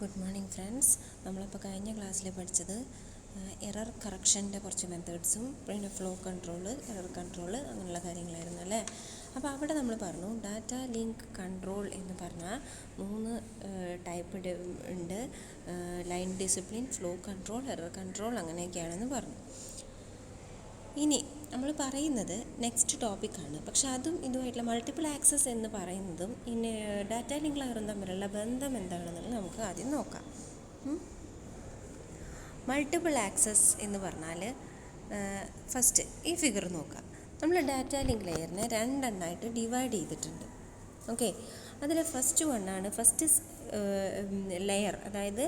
Good morning friends. നമ്മളിപ്പോൾ കഴിഞ്ഞ ക്ലാസ്സിൽ പഠിച്ചത് എറർ കറക്ഷൻ്റെ കുറച്ച് മെത്തേഡ്സും പിന്നെ ഫ്ലോ കൺട്രോൾ, എറർ കൺട്രോൾ അങ്ങനെയുള്ള കാര്യങ്ങളായിരുന്നു അല്ലേ. അപ്പോൾ അവിടെ നമ്മൾ പറഞ്ഞു ഡാറ്റ ലിങ്ക് കൺട്രോൾ എന്ന് പറഞ്ഞാൽ 3 ടൈപ്പ് ഉണ്ട്. Line discipline, flow control, error control അങ്ങനെയൊക്കെയാണെന്ന് പറഞ്ഞു. ഇനി നമ്മൾ പറയുന്നത് നെക്സ്റ്റ് ടോപ്പിക്കാണ്. പക്ഷെ അതും ഇതുമായിട്ടുള്ള മൾട്ടിപ്പിൾ ആക്സസ് എന്ന് പറയുന്നതും ഇനി ഡാറ്റ ലിങ്ക് ലെയറും തമ്മിലുള്ള ബന്ധം എന്താണെന്നുള്ളത് നമുക്ക് ആദ്യം നോക്കാം. മൾട്ടിപ്പിൾ ആക്സസ് എന്ന് പറഞ്ഞാൽ ഫസ്റ്റ് ഈ ഫിഗർ നോക്കാം. നമ്മൾ ഡാറ്റ ലിങ്ക് ലെയറിനെ 2 എണ്ണമായിട്ട് ഡിവൈഡ് ചെയ്തിട്ടുണ്ട്. ഓക്കെ, അതിൽ ഫസ്റ്റ് ലെയർ, അതായത്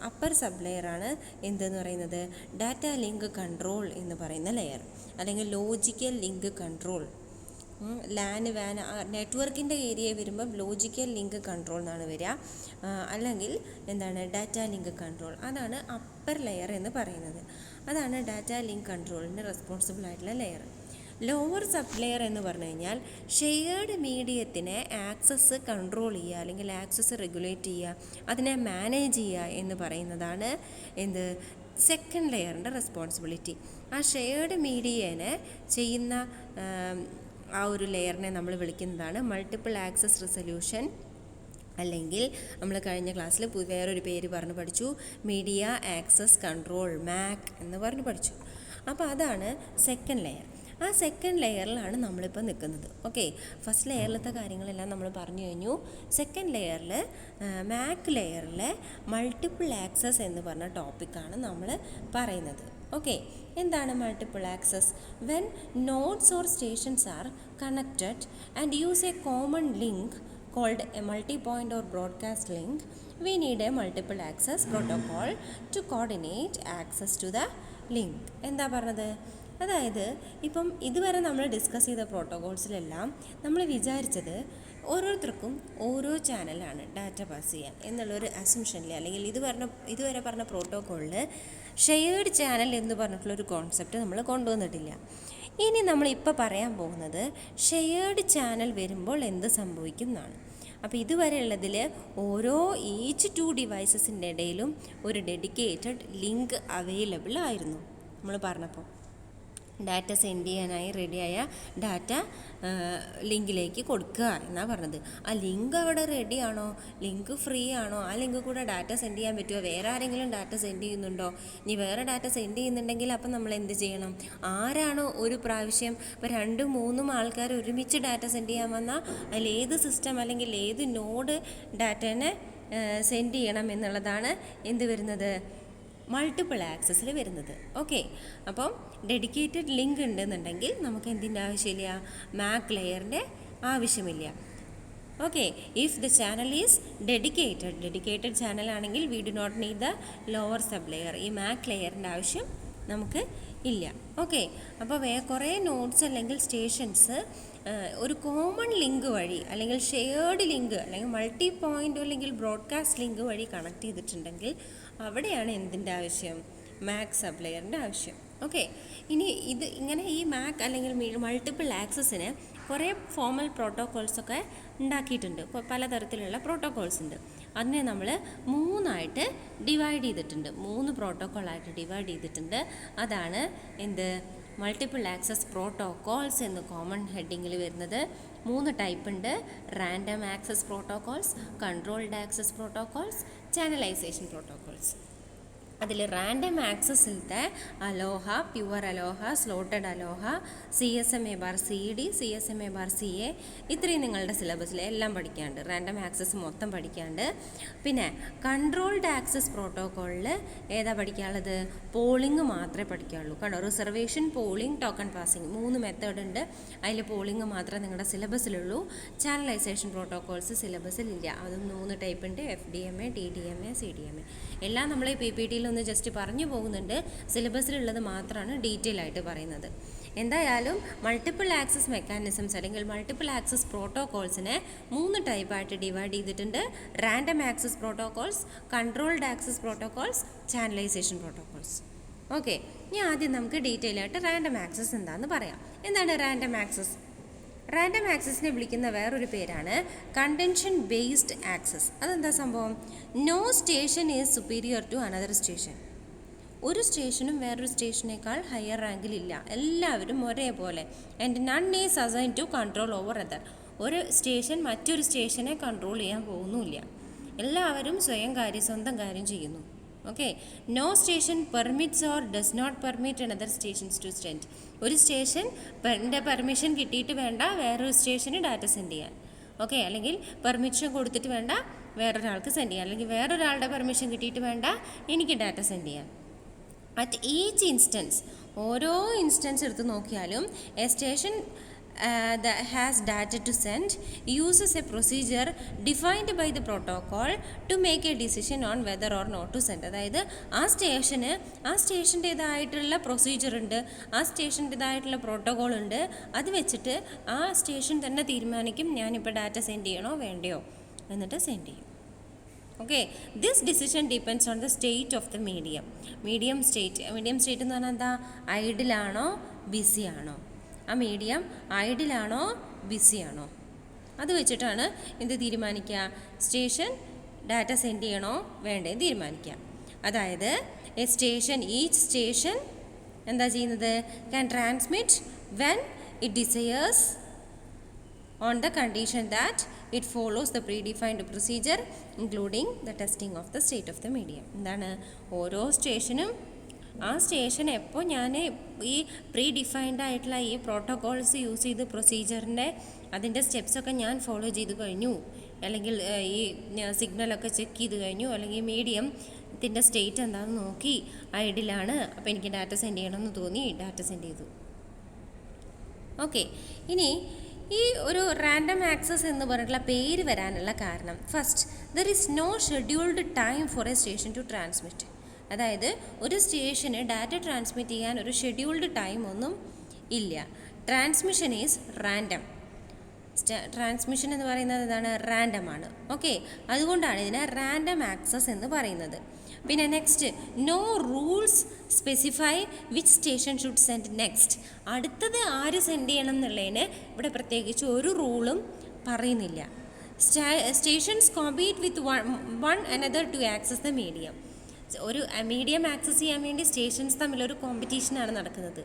അപ്പർ സബ് ലെയറാണ് എന്തെന്ന് പറയുന്നത് ഡാറ്റ ലിങ്ക് കൺട്രോൾ എന്ന് പറയുന്ന ലെയർ, അല്ലെങ്കിൽ ലോജിക്കൽ ലിങ്ക് കൺട്രോൾ. വാൻ നെറ്റ്വർക്കിൻ്റെ ഏരിയ വരുമ്പം ലോജിക്കൽ ലിങ്ക് കൺട്രോൾ എന്നാണ് വരിക, അല്ലെങ്കിൽ എന്താണ് ഡാറ്റ ലിങ്ക് കൺട്രോൾ. അതാണ് അപ്പർ ലെയർ എന്ന് പറയുന്നത്. അതാണ് ഡാറ്റ ലിങ്ക് കൺട്രോളിന് റെസ്പോൺസിബിൾ ആയിട്ടുള്ള ലെയർ. ലോവർ സബ് ലെയർ എന്ന് പറഞ്ഞു കഴിഞ്ഞാൽ ഷെയർഡ് മീഡിയത്തിനെ ആക്സസ് കൺട്രോൾ ചെയ്യുക, അല്ലെങ്കിൽ ആക്സസ് റെഗുലേറ്റ് ചെയ്യുക, അതിനെ മാനേജ് ചെയ്യുക എന്ന് പറയുന്നതാണ് സെക്കൻഡ് ലെയറിൻ്റെ റെസ്പോൺസിബിലിറ്റി. ആ ഷെയർഡ് മീഡിയനെ ചെയ്യുന്ന ആ ഒരു ലെയറിനെ നമ്മൾ വിളിക്കുന്നതാണ് മൾട്ടിപ്പിൾ ആക്സസ് റെസൊല്യൂഷൻ, അല്ലെങ്കിൽ നമ്മൾ കഴിഞ്ഞ ക്ലാസ്സിൽ വേറൊരു പേര് പറഞ്ഞ് പഠിച്ചു, മീഡിയ ആക്സസ് കൺട്രോൾ, മാക് എന്ന് പറഞ്ഞ് പഠിച്ചു. അപ്പോൾ അതാണ് സെക്കൻഡ് ലെയർ. ആ സെക്കൻഡ് ലെയറിലാണ് നമ്മളിപ്പോൾ നിൽക്കുന്നത്. ഓക്കെ, ഫസ്റ്റ് ലെയറിലത്തെ കാര്യങ്ങളെല്ലാം നമ്മൾ പറഞ്ഞു കഴിഞ്ഞു. സെക്കൻഡ് ലെയറിൽ, മാക് ലെയറിൽ മൾട്ടിപ്പിൾ ആക്സസ് എന്ന് പറഞ്ഞ ടോപ്പിക്കാണ് നമ്മൾ പറയുന്നത്. ഓക്കെ, എന്താണ് multiple access? When nodes or stations are connected and use A common link called a multi-point or broadcast link, we need a multiple access protocol to coordinate access to the link. എന്താ പറഞ്ഞത്? അതായത് ഇപ്പം ഇതുവരെ നമ്മൾ discuss ചെയ്ത പ്രോട്ടോകോൾസിലെല്ലാം നമ്മൾ വിചാരിച്ചത് ഓരോരുത്തർക്കും ഓരോ ചാനലാണ് ഡാറ്റ പാസ് ചെയ്യാൻ എന്നുള്ളൊരു അസംഷനിൽ, അല്ലെങ്കിൽ ഇതുവരെ പറഞ്ഞ പ്രോട്ടോകോളിൽ ഷെയർഡ് ചാനൽ എന്ന് പറഞ്ഞിട്ടുള്ളൊരു കോൺസെപ്റ്റ് നമ്മൾ കൊണ്ടുവന്നിട്ടില്ല. ഇനി നമ്മളിപ്പോൾ പറയാൻ പോകുന്നത് ഷെയർഡ് ചാനൽ വരുമ്പോൾ എന്ത് സംഭവിക്കും എന്നാണ്. അപ്പോൾ ഇതുവരെ ഉള്ളതിൽ ഈച്ച് 2 ഡിവൈസസിൻ്റെ ഇടയിലും ഒരു ഡെഡിക്കേറ്റഡ് ലിങ്ക് അവൈലബിൾ ആയിരുന്നു. നമ്മൾ പറഞ്ഞപ്പോൾ ഡാറ്റ സെൻഡ് ചെയ്യാനായി റെഡിയായ ഡാറ്റ ലിങ്കിലേക്ക് കൊടുക്കുക എന്നാണ് പറഞ്ഞത്. ആ ലിങ്ക് അവിടെ റെഡി ആണോ, ലിങ്ക് ഫ്രീ ആണോ, ആ ലിങ്ക് കൂടെ ഡാറ്റ സെൻഡ് ചെയ്യാൻ പറ്റുമോ, വേറെ ആരെങ്കിലും ഡാറ്റ സെൻഡ് ചെയ്യുന്നുണ്ടോ, ഇനി വേറെ ഡാറ്റ സെൻഡ് ചെയ്യുന്നുണ്ടെങ്കിൽ അപ്പം നമ്മൾ എന്ത് ചെയ്യണം, ആരാണോ ഒരു പ്രാവശ്യം ഇപ്പോൾ 2-3 ആൾക്കാർ ഒരുമിച്ച് ഡാറ്റ സെൻഡ് ചെയ്യാൻ വന്നാൽ അതിൽ ഏത് സിസ്റ്റം അല്ലെങ്കിൽ ഏത് നോഡ് ഡാറ്റേനെ സെൻഡ് ചെയ്യണം എന്നുള്ളതാണ് എന്ത് വരുന്നത്, മൾട്ടിപ്പിൾ ആക്സസിൽ വരുന്നത്. ഓക്കെ, അപ്പം ഡെഡിക്കേറ്റഡ് ലിങ്ക് ഉണ്ടെന്നുണ്ടെങ്കിൽ നമുക്ക് എന്തിൻ്റെ ആവശ്യമില്ല, മാക് ലെയറിൻ്റെ ആവശ്യമില്ല. Okay, if the channel is dedicated channel ആണെങ്കിൽ we do not need the lower sub layer. ഈ മാക് ലെയറിൻ്റെ ആവശ്യം നമുക്ക് ഇല്ല. ഓക്കെ, അപ്പോൾ കുറേ നോഡ്സ് അല്ലെങ്കിൽ സ്റ്റേഷൻസ് ഒരു കോമൺ ലിങ്ക് വഴി, അല്ലെങ്കിൽ ഷെയർഡ് ലിങ്ക്, അല്ലെങ്കിൽ മൾട്ടി പോയിൻ്റ്, അല്ലെങ്കിൽ ബ്രോഡ്കാസ്റ്റ് ലിങ്ക് വഴി കണക്ട് ചെയ്തിട്ടുണ്ടെങ്കിൽ അവിടെയാണ് എന്തിൻ്റെ ആവശ്യം, മാക് സബ് ലെയറിൻ്റെ ആവശ്യം. ഓക്കെ, ഇനി ഇങ്ങനെ ഈ മാക് അല്ലെങ്കിൽ മൾട്ടിപ്പിൾ ആക്സസിന് കുറേ ഫോമൽ പ്രോട്ടോകോൾസൊക്കെ ഉണ്ടാക്കിയിട്ടുണ്ട്. പലതരത്തിലുള്ള പ്രോട്ടോകോൾസ് ഉണ്ട്. അതിനെ നമ്മൾ 3 ഡിവൈഡ് ചെയ്തിട്ടുണ്ട്, 3 പ്രോട്ടോകോളായിട്ട് ഡിവൈഡ് ചെയ്തിട്ടുണ്ട്. അതാണ് മൾട്ടിപ്പിൾ ആക്സസ് പ്രോട്ടോകോൾസ് എന്ന് കോമൺ ഹെഡിങ്ങിൽ വരുന്നത്. 3 ടൈപ്പ് ഉണ്ട്: random access protocols, controlled access protocols, channelisation protocols. അതിൽ റാൻഡം ആക്സസിലത്തെ അലോഹ, പ്യുവർ അലോഹ, സ്ലോട്ടഡ് അലോഹ, CSMA/CD, CSMA/CA ഇത്രയും നിങ്ങളുടെ സിലബസിൽ എല്ലാം പഠിക്കാണ്ട്, റാൻഡം ആക്സസ് മൊത്തം പഠിക്കാണ്ട്. പിന്നെ കൺട്രോൾഡ് ആക്സസ് പ്രോട്ടോകോളിൽ ഏതാ പഠിക്കാനുള്ളത്, പോളിംഗ് മാത്രമേ പഠിക്കാനുള്ളൂ. കണ്ടോ, reservation, polling, token passing 3 method ഉണ്ട്. അതിൽ പോളിംഗ് മാത്രമേ നിങ്ങളുടെ സിലബസിലുള്ളൂ. Channelisation protocols സിലബസിലില്ല. അതും 3 ടൈപ്പ് ഉണ്ട്: FDMA, TDMA, CDMA. എല്ലാം നമ്മൾ PPT ഒന്ന് ജസ്റ്റ് പറഞ്ഞു പോകുന്നുണ്ട്, സിലബസിലുള്ളത് മാത്രമാണ് ഡീറ്റെയിൽ ആയിട്ട് പറയുന്നത്. എന്തായാലും മൾട്ടിപ്പിൾ ആക്സസ് മെക്കാനിസംസ് അല്ലെങ്കിൽ മൾട്ടിപ്പിൾ ആക്സസ് പ്രോട്ടോകോൾസിനെ 3 ടൈപ്പായിട്ട് ഡിവൈഡ് ചെയ്തിട്ടുണ്ട്: random access protocols, controlled access protocols, channelisation protocols. Okay, ഇനി ആദ്യം നമുക്ക് ഡീറ്റെയിൽ ആയിട്ട് റാൻഡം ആക്സസ് എന്താണെന്ന് പറയാം. എന്താണ് റാൻഡം ആക്സസ്? റാൻഡം ആക്സസിനെ വിളിക്കുന്ന വേറൊരു പേരാണ് കണ്ടൻഷൻ ബേസ്ഡ് ആക്സസ്. അതെന്താ സംഭവം? No station is superior to another station. ഒരു സ്റ്റേഷനും വേറൊരു സ്റ്റേഷനേക്കാൾ ഹയർ റാങ്കിലില്ല, എല്ലാവരും ഒരേപോലെ. And none is assign to control over other. ഒരു സ്റ്റേഷൻ മറ്റൊരു സ്റ്റേഷനെ കൺട്രോൾ ചെയ്യാൻ പോകുന്നുമില്ല, എല്ലാവരും സ്വന്തം കാര്യം ചെയ്യുന്നു. Okay. No station permits or does not permit another stations to send. ഒരു സ്റ്റേഷൻ പെർമിഷൻ കിട്ടിയിട്ട് വേണ്ട വേറൊരു സ്റ്റേഷന് ഡാറ്റ സെൻഡ് ചെയ്യാൻ. ഓക്കെ. അല്ലെങ്കിൽ പെർമിഷൻ കൊടുത്തിട്ട് വേണ്ട വേറൊരാൾക്ക് സെൻഡ് ചെയ്യാൻ, അല്ലെങ്കിൽ വേറൊരാളുടെ പെർമിഷൻ കിട്ടിയിട്ട് വേണ്ട എനിക്ക് ഡാറ്റ സെൻഡ് ചെയ്യാൻ. അറ്റ് ഈച്ച് ഇൻസ്റ്റൻസ്, ഓരോ ഇൻസ്റ്റൻസ് എടുത്ത് നോക്കിയാലും A station that has data to send uses a procedure defined by the protocol to make a decision on whether or not to send. അതായത് ആ സ്റ്റേഷൻ്റേതായിട്ടുള്ള procedure ഉണ്ട്, ആ സ്റ്റേഷൻ്റേതായിട്ടുള്ള protocol ഉണ്ട്. അത് വെച്ചിട്ട് ആ സ്റ്റേഷൻ തന്നെ തീരുമാനിക്കും ഞാനിപ്പോൾ ഡാറ്റ സെൻഡ് ചെയ്യണോ വേണ്ടയോ, എന്നിട്ട് സെൻഡ് ചെയ്യും. Okay. This decision depends on the state of the medium state എന്ന് പറഞ്ഞാൽ എന്താ? ഐഡിലാണോ ബിസി ആണോ? ആ മീഡിയം ഐഡിലാണോ ബിസി ആണോ? അത് വെച്ചിട്ടാണ് എന്ത് തീരുമാനിക്കുക? സ്റ്റേഷൻ ഡാറ്റ സെൻഡ് ചെയ്യണോ വേണ്ടേ തീരുമാനിക്കുക. അതായത് ഈച്ച് സ്റ്റേഷൻ എന്താ ചെയ്യുന്നത്? Can transmit when it desires on the condition that it follows the predefined procedure including the testing of the state of the medium. എന്താണ്? ഓരോ സ്റ്റേഷനും ആ സ്റ്റേഷൻ എപ്പോൾ ഞാൻ ഈ പ്രീ ഡിഫൈൻഡ് ആയിട്ടുള്ള ഈ പ്രോട്ടോകോൾസ് യൂസ് ചെയ്ത് പ്രൊസീജിയറിൻ്റെ അതിൻ്റെ സ്റ്റെപ്സൊക്കെ ഞാൻ ഫോളോ ചെയ്ത് കഴിഞ്ഞു, അല്ലെങ്കിൽ ഈ സിഗ്നലൊക്കെ ചെക്ക് ചെയ്ത് കഴിഞ്ഞു, അല്ലെങ്കിൽ മീഡിയത്തിൻ്റെ സ്റ്റേറ്റ് എന്താണെന്ന് നോക്കി ഐഡിലാണ്, അപ്പോൾ എനിക്ക് ഡാറ്റ സെൻഡ് ചെയ്യണമെന്ന് തോന്നി ഡാറ്റ സെൻഡ് ചെയ്തു. ഓക്കെ. ഇനി ഈ ഒരു റാൻഡം ആക്സസ് എന്ന് പറഞ്ഞിട്ടുള്ള പേര് വരാനുള്ള കാരണം, first, there is no scheduled time for a station to transmit. അതായത് ഒരു സ്റ്റേഷന് ഡാറ്റ ട്രാൻസ്മിറ്റ് ചെയ്യാൻ ഒരു ഷെഡ്യൂൾഡ് ടൈം ഒന്നും ഇല്ല. Transmission is random. ട്രാൻസ്മിഷൻ എന്ന് പറയുന്നത് എന്താണ്? റാൻഡം ആണ്. ഓക്കെ. അതുകൊണ്ടാണ് ഇതിനെ റാൻഡം ആക്സസ് എന്ന് പറയുന്നത്. പിന്നെ next, no rules specify which station should send next. അടുത്തത് ആര് സെൻഡ് ചെയ്യണം എന്നുള്ളതിന് ഇവിടെ പ്രത്യേകിച്ച് ഒരു റൂളും പറയുന്നില്ല. Stations compete with one another to access the medium. ഒരു മീഡിയം ആക്സസ് ചെയ്യാൻ വേണ്ടി സ്റ്റേഷൻസ് തമ്മിലൊരു കോമ്പറ്റീഷനാണ് നടക്കുന്നത്.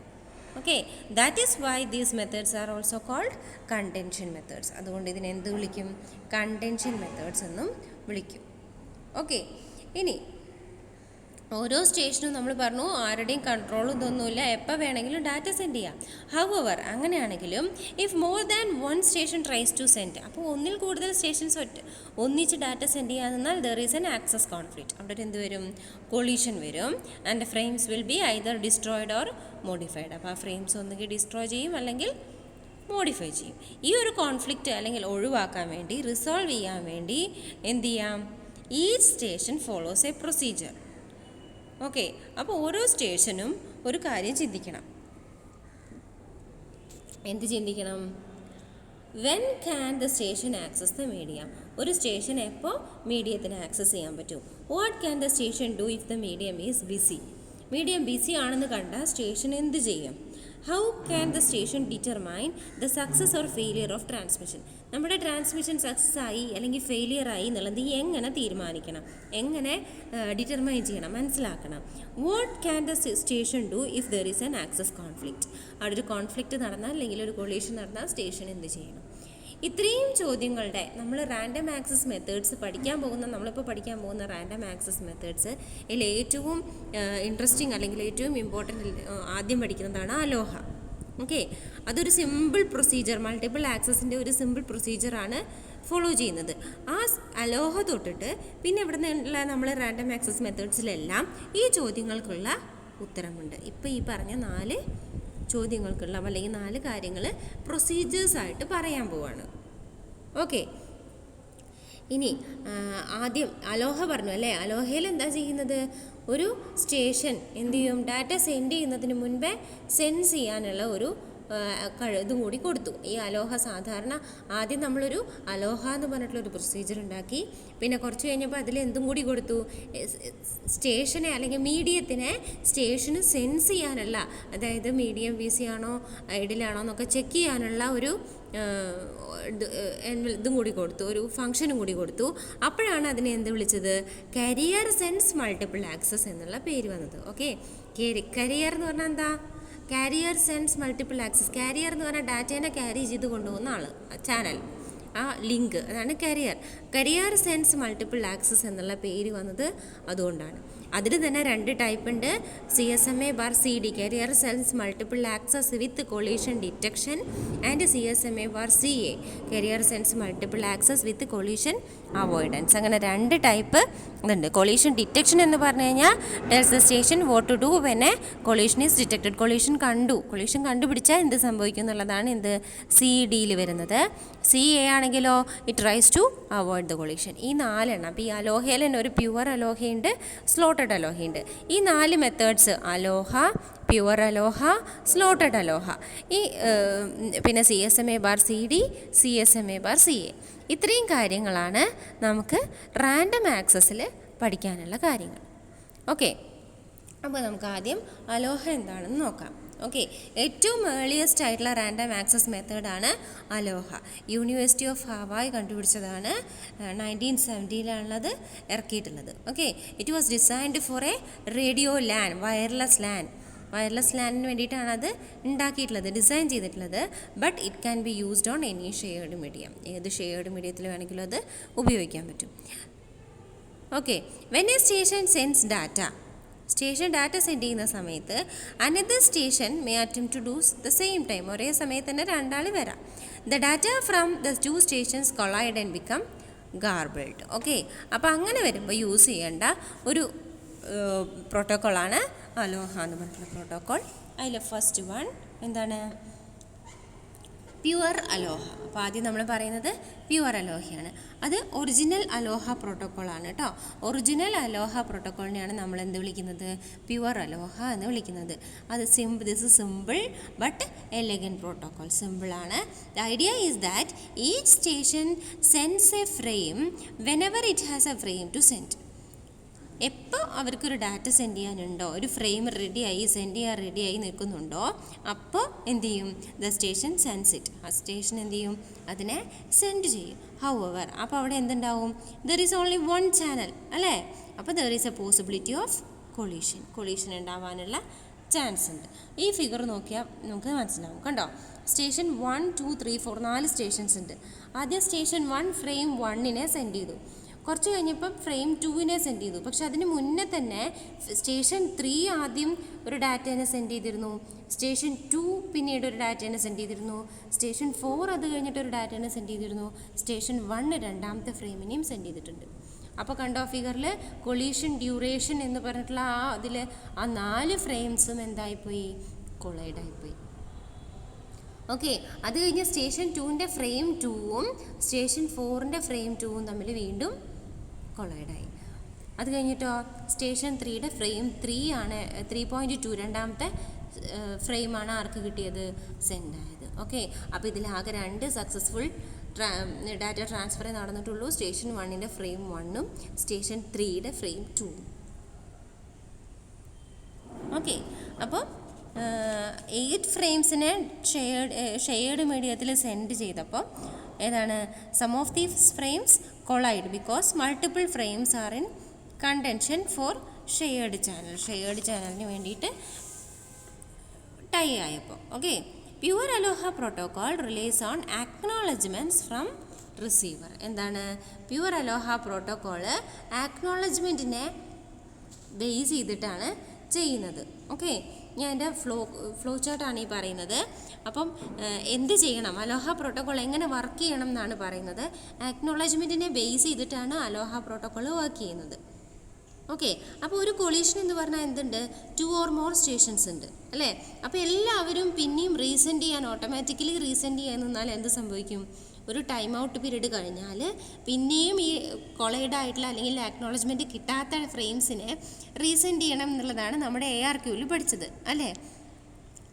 Okay. That is why these methods are also called contention methods. അതുകൊണ്ട് ഇതിനെ എന്ത് വിളിക്കും? കണ്ടൻഷൻ മെത്തേഡ്സ് എന്നും വിളിക്കും. ഓക്കെ. ഇനി ഓരോ സ്റ്റേഷനും നമ്മൾ പറഞ്ഞു ആരുടെയും കൺട്രോളും ഇതൊന്നുമില്ല, എപ്പോൾ വേണമെങ്കിലും ഡാറ്റ സെൻഡ് ചെയ്യാം. ഹൗവർ, അങ്ങനെയാണെങ്കിലും if more than one station tries to send, അപ്പോൾ ഒന്നിൽ കൂടുതൽ സ്റ്റേഷൻസ് ഒന്നിച്ച് ഡാറ്റ സെൻഡ് ചെയ്യാമെന്നാൽ there is an access conflict. അവിടെ എന്ത് വരും? കൊളീഷൻ വരും. And frames will be either destroyed or modified. അപ്പോൾ ആ ഫ്രെയിംസ് ഒന്നുകിൽ ഡിസ്ട്രോയ് ചെയ്യും അല്ലെങ്കിൽ മോഡിഫൈ ചെയ്യും. ഈ ഒരു കോൺഫ്ലിക്റ്റ് അല്ലെങ്കിൽ ഒഴിവാക്കാൻ വേണ്ടി, റിസോൾവ് ചെയ്യാൻ വേണ്ടി എന്ത് ചെയ്യാം? Each station follows a procedure. Okay. അപ്പോൾ ഓരോ സ്റ്റേഷനും ഒരു കാര്യം ചിന്തിക്കണം. എന്ത് ചിന്തിക്കണം? When can the station access the medium? ഒരു സ്റ്റേഷൻ എപ്പോൾ മീഡിയത്തിന് ആക്സസ് ചെയ്യാൻ പറ്റും? What can the station do if the medium is busy? Medium busy ആണെന്ന് കണ്ടാൽ സ്റ്റേഷൻ എന്ത് ചെയ്യും? How can the station determine the success or failure of transmission? നമ്മുടെ ട്രാൻസ്മിഷൻ സക്സസ് ആയി അല്ലെങ്കിൽ ഫെയിലിയർ ആയി എന്നുള്ളത് എങ്ങനെ തീരുമാനിക്കണം, എങ്ങനെ ഡിറ്റർമൈൻ ചെയ്യണം, മനസ്സിലാക്കണം. What can the station do if there is an access conflict? അവിടെ ഒരു കോൺഫ്ലിക്റ്റ് നടന്നാൽ അല്ലെങ്കിൽ ഒരു കൊളീഷൻ നടന്നാൽ സ്റ്റേഷൻ എന്ത് ചെയ്യണം? ഇത്രയും ചോദ്യങ്ങളുടെ നമ്മൾ റാൻഡം ആക്സസ് മെത്തേഡ്സ് നമ്മളിപ്പോൾ പഠിക്കാൻ പോകുന്ന റാൻഡം ആക്സസ് മെത്തേഡ്സ് ഇതിൽ ഏറ്റവും ഇൻട്രസ്റ്റിംഗ് അല്ലെങ്കിൽ ഏറ്റവും ഇമ്പോർട്ടൻ്റ് ആദ്യം പഠിക്കുന്നതാണ് അലോഹ. ഓക്കെ. അതൊരു സിമ്പിൾ പ്രൊസീജിയർ, മൾട്ടിപ്പിൾ ആക്സസിൻ്റെ ഒരു സിമ്പിൾ പ്രൊസീജിയറാണ് ഫോളോ ചെയ്യുന്നത്. ആ അലോഹ തൊട്ടിട്ട് പിന്നെ ഇവിടെ നിന്നുള്ള നമ്മൾ റാൻഡം ആക്സസ് മെത്തേഡ്സിലെല്ലാം ഈ ചോദ്യങ്ങൾക്കുള്ള ഉത്തരമുണ്ട്. ഇപ്പോൾ ഈ പറഞ്ഞ 4 ചോദ്യങ്ങൾക്കുള്ള അല്ലെങ്കിൽ 4 കാര്യങ്ങൾ പ്രൊസീജിയേഴ്സായിട്ട് പറയാൻ പോവാണ്. ഓക്കെ. ഇനി ആദ്യം അലോഹ പറഞ്ഞു അല്ലേ? അലോഹയിൽ എന്താ ചെയ്യുന്നത്? ഒരു സ്റ്റേഷൻ എന്ത് ചെയ്യും? ഡാറ്റ സെൻഡ് ചെയ്യുന്നതിന് മുൻപേ സെൻസ് ചെയ്യാനുള്ള ഒരു ഇതും കൂടി കൊടുത്തു. ഈ അലോഹ സാധാരണ ആദ്യം നമ്മളൊരു അലോഹ എന്ന് പറഞ്ഞിട്ടുള്ളൊരു പ്രൊസീജിയർ ഉണ്ടാക്കി. പിന്നെ കുറച്ച് കഴിഞ്ഞപ്പോൾ അതിൽ എന്തും കൂടി കൊടുത്തു, സ്റ്റേഷനെ അല്ലെങ്കിൽ മീഡിയത്തിനെ സ്റ്റേഷന് സെൻസ് ചെയ്യാനുള്ള, അതായത് മീഡിയം വീസി ആണോ ഐഡിലാണോ എന്നൊക്കെ ചെക്ക് ചെയ്യാനുള്ള ഒരു ഇതും കൂടി കൊടുത്തു, ഒരു ഫംഗ്ഷനും കൂടി കൊടുത്തു. അപ്പോഴാണ് അതിനെ എന്ത് വിളിച്ചത്, കരിയർ സെൻസ് മൾട്ടിപ്പിൾ ആക്സസ് എന്നുള്ള പേര് വന്നത്. ഓക്കെ, കരിയർ എന്ന് പറഞ്ഞാൽ എന്താ, carrier sense multiple access. Carrier എന്ന് പറഞ്ഞാൽ ഡാറ്റേനെ ക്യാരി ചെയ്ത് കൊണ്ടുപോകുന്ന ആൾ, ചാനൽ, ആ ലിങ്ക്, അതാണ് കരിയർ സെൻസ് മൾട്ടിപ്പിൾ ആക്സസ് എന്നുള്ള പേര് വന്നത് അതുകൊണ്ടാണ്. അതിൽ തന്നെ 2 ടൈപ്പ് ഉണ്ട്, CSMA/CD carrier sense multiple access with collision detection and CSMA/CA carrier sense multiple access with collision avoidance. അങ്ങനെ 2 ടൈപ്പ് ഇതുണ്ട്. കൊളീഷൻ ഡിറ്റക്ഷൻ എന്ന് പറഞ്ഞു കഴിഞ്ഞാൽ tells the station what to do when a collision is detected. Collision കണ്ടുപിടിച്ചാൽ എന്ത് സംഭവിക്കും എന്നുള്ളതാണ് എന്ത് CDയിൽ വരുന്നത്. CA ആണെങ്കിലോ it tries to avoid the collision. ഈ 4 എണ്ണം. അപ്പോൾ ഈ അലോഹയിൽ തന്നെ ഒരു പ്യുവർ അലോഹയുണ്ട്, സ്ലോട്ടഡ് അലോഹയുണ്ട്. ഈ 4 മെത്തേഡ്സ്, അലോഹ, പ്യുവർ അലോഹ, സ്ലോട്ടഡ് അലോഹ, ഈ പിന്നെ CSMA/CD, CSMA/CA, ഇത്രയും കാര്യങ്ങളാണ് നമുക്ക് റാൻഡം ആക്സസിൽ പഠിക്കാനുള്ള കാര്യങ്ങൾ. ഓക്കെ, അപ്പോൾ നമുക്ക് ആദ്യം അലോഹ എന്താണെന്ന് നോക്കാം. ഓക്കെ, ഏറ്റവും ഏർലിയസ്റ്റ് ആയിട്ടുള്ള റാൻഡം ആക്സസ് മെത്തേഡാണ് അലോഹ. യൂണിവേഴ്സിറ്റി ഓഫ് ഹവായ് കണ്ടുപിടിച്ചതാണ്. 1970-ലാണത് ഇറക്കിയിട്ടുള്ളത്. Okay, it was designed for a radio LAN, wireless ലാനിന് വേണ്ടിയിട്ടാണ് അത് ഉണ്ടാക്കിയിട്ടുള്ളത്, ഡിസൈൻ ചെയ്തിട്ടുള്ളത്. But it can be used on any shared medium. ഏത് ഷെയർഡ് മീഡിയത്തിൽ വേണമെങ്കിലും അത് ഉപയോഗിക്കാൻ പറ്റും. Okay, when a station sends data, station data send ചെയ്യുന്ന സമയത്ത് another station may attempt to do the same time, ഒരേ സമയത്ത് തന്നെ 2 ആൾ വരാം. The data from the 2 stations collide and become garbled. Okay, അപ്പോൾ അങ്ങനെ വരുമ്പോൾ യൂസ് ചെയ്യേണ്ട ഒരു പ്രോട്ടോക്കോളാണ് അലോഹ എന്ന് പറഞ്ഞിട്ടുള്ള പ്രോട്ടോക്കോൾ. അതിൽ ഫസ്റ്റ് വൺ എന്താണ്, പ്യുവർ അലോഹ. അപ്പോൾ ആദ്യം നമ്മൾ പറയുന്നത് പ്യുവർ അലോഹയാണ്. അത് ഒറിജിനൽ അലോഹ പ്രോട്ടോക്കോളാണ് കേട്ടോ. ഒറിജിനൽ അലോഹ പ്രോട്ടോക്കോളിനെയാണ് നമ്മൾ എന്ത് വിളിക്കുന്നത്, പ്യുവർ അലോഹ എന്ന് വിളിക്കുന്നത്. അത് this is simple but elegant protocol. സിമ്പിളാണ്. The idea is that each station sends a frame whenever it has a frame to send. എപ്പോൾ അവർക്കൊരു ഡാറ്റ സെൻഡ് ചെയ്യാനുണ്ടോ, ഒരു ഫ്രെയിം സെൻഡ് ചെയ്യാൻ റെഡിയായി നിൽക്കുന്നുണ്ടോ, അപ്പോൾ എന്ത് ചെയ്യും, ദ സ്റ്റേഷൻ സെൻഡ്സ് ഇറ്റ്. ആ സ്റ്റേഷൻ എന്ത് ചെയ്യും, അതിനെ സെൻഡ് ചെയ്യും. ഹൗവർ, അപ്പോൾ അവിടെ എന്തുണ്ടാവും, ദർ ഈസ് ഓൺലി 1 ചാനൽ അല്ലേ. അപ്പോൾ there is A possibility of collision ഉണ്ടാവാനുള്ള ചാൻസ് ഉണ്ട്. ഈ ഫിഗർ നോക്കിയാൽ നമുക്ക് മനസ്സിലാവും. കണ്ടോ, സ്റ്റേഷൻ 1, 2, 3, 4 4 സ്റ്റേഷൻസ് ഉണ്ട്. ആദ്യം സ്റ്റേഷൻ 1 ഫ്രെയിം 1നെ സെൻഡ് ചെയ്തു. കുറച്ച് കഴിഞ്ഞപ്പം ഫ്രെയിം 2നെ സെൻഡ് ചെയ്തു. പക്ഷെ അതിന് മുന്നേ തന്നെ സ്റ്റേഷൻ 3 ആദ്യം ഒരു ഡാറ്റേനെ സെൻഡ് ചെയ്തിരുന്നു. സ്റ്റേഷൻ 2 പിന്നീട് ഒരു ഡാറ്റേനെ സെൻഡ് ചെയ്തിരുന്നു. സ്റ്റേഷൻ 4 അത് കഴിഞ്ഞിട്ട് ഒരു ഡാറ്റേനെ സെൻഡ് ചെയ്തിരുന്നു. സ്റ്റേഷൻ 1 രണ്ടാമത്തെ ഫ്രെയിമിനെയും സെൻഡ് ചെയ്തിട്ടുണ്ട്. അപ്പോൾ കണ്ടോ ഫിഗറിൽ കൊളീഷൻ ഡ്യൂറേഷൻ എന്ന് പറഞ്ഞിട്ടുള്ള അതിൽ 4 ഫ്രെയിംസും എന്തായിപ്പോയി, കൊളൈഡായിപ്പോയി. ഓക്കെ, അത് കഴിഞ്ഞ് സ്റ്റേഷൻ 2ൻ്റെ ഫ്രെയിം 2ഉം സ്റ്റേഷൻ 4ൻ്റെ ഫ്രെയിം 2ഉം തമ്മിൽ വീണ്ടും കൊളൈഡായി. അത് കഴിഞ്ഞിട്ടോ സ്റ്റേഷൻ 3യുടെ ഫ്രെയിം 3 ആണ് 3.2 രണ്ടാമത്തെ ഫ്രെയിമാണ് ആർക്ക് കിട്ടിയത്, സെൻഡ് ആയത്. ഓക്കെ, അപ്പോൾ ഇതിലാകെ 2 സക്സസ്ഫുൾ ഡാറ്റ ട്രാൻസ്ഫർ നടന്നിട്ടുള്ളൂ. സ്റ്റേഷൻ 1ൻ്റെ ഫ്രെയിം 1ഉം സ്റ്റേഷൻ 3യുടെ ഫ്രെയിം 2ഉം. ഓക്കെ, അപ്പോൾ 8 ഫ്രെയിംസിനെ ഷെയർഡ് മീഡിയത്തിൽ സെൻഡ് ചെയ്തപ്പോൾ ഏതാണ്, some of these frames collide because multiple frames are in contention for shared ചാനലിന് വേണ്ടിയിട്ട് ടൈ ആയപ്പോൾ. Okay, pure ALOHA protocol relies on acknowledgements from receiver. എന്താണ് പ്യുവർ അലോഹ പ്രോട്ടോക്കോള്, ആക്നോളജ്മെൻറ്റിനെ ബേസ് ചെയ്തിട്ടാണ് ചെയ്യുന്നത്. ഓക്കെ, ഞാൻ എൻ്റെ ഫ്ലോ ചാർട്ടാണ് ഈ പറയുന്നത്. അപ്പം എന്ത് ചെയ്യണം, അലോഹ പ്രോട്ടോക്കോൾ എങ്ങനെ വർക്ക് ചെയ്യണം എന്നാണ് പറയുന്നത്. ആക്നോളജ്മെൻറ്റിനെ ബേസ് ചെയ്തിട്ടാണ് അലോഹ പ്രോട്ടോക്കോൾ വർക്ക് ചെയ്യുന്നത്. ഓക്കെ, അപ്പോൾ ഒരു കൊളീഷൻ എന്ന് പറഞ്ഞാൽ എന്തുണ്ട്, 2 or more സ്റ്റേഷൻസ് ഉണ്ട് അല്ലേ. അപ്പോൾ എല്ലാവരും പിന്നെയും ഓട്ടോമാറ്റിക്കലി റീസെൻഡ് ചെയ്യാൻ നിന്നാൽ എന്ത് സംഭവിക്കും, ഒരു ടൈം ഔട്ട് പീരീഡ് കഴിഞ്ഞാൽ പിന്നെയും ഈ കൊളൈഡായിട്ടുള്ള അല്ലെങ്കിൽ ആക്നോളജ്മെൻറ്റ് കിട്ടാത്ത ഫ്രെയിംസിനെ റീസെൻഡ് ചെയ്യണം എന്നുള്ളതാണ് നമ്മുടെ ARQയിൽ പഠിച്ചത് അല്ലേ.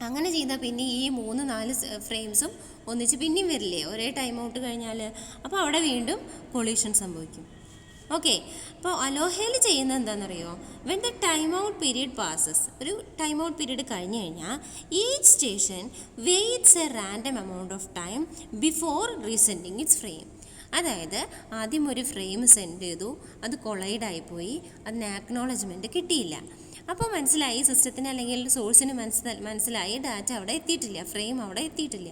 അങ്ങനെ ചെയ്താൽ പിന്നെ ഈ 3-4 ഫ്രെയിംസും ഒന്നിച്ച് പിന്നെയും വരില്ലേ ഒരേ ടൈം ഔട്ട് കഴിഞ്ഞാൽ. അപ്പോൾ അവിടെ വീണ്ടും കൊളീഷൻ സംഭവിക്കും. ഓക്കെ, അപ്പോൾ അലോഹയിൽ ചെയ്യുന്നത് എന്താണെന്നറിയോ? When the time out period passes, ഒരു ടൈം ഔട്ട് പീരീഡ് കഴിഞ്ഞ് കഴിഞ്ഞാൽ each station waits a random amount of time before resending its frame. അതായത് ആദ്യം ഒരു ഫ്രെയിം സെൻഡ് ചെയ്തു, അത് കൊളൈഡായിപ്പോയി, അതിന് ആക്നോളജ്മെൻറ്റ് കിട്ടിയില്ല. അപ്പോൾ മനസ്സിലായി സിസ്റ്റത്തിന് അല്ലെങ്കിൽ സോഴ്സിന് മനസ്സിലായി ഡാറ്റ അവിടെ എത്തിയിട്ടില്ല, ഫ്രെയിം അവിടെ എത്തിയിട്ടില്ല.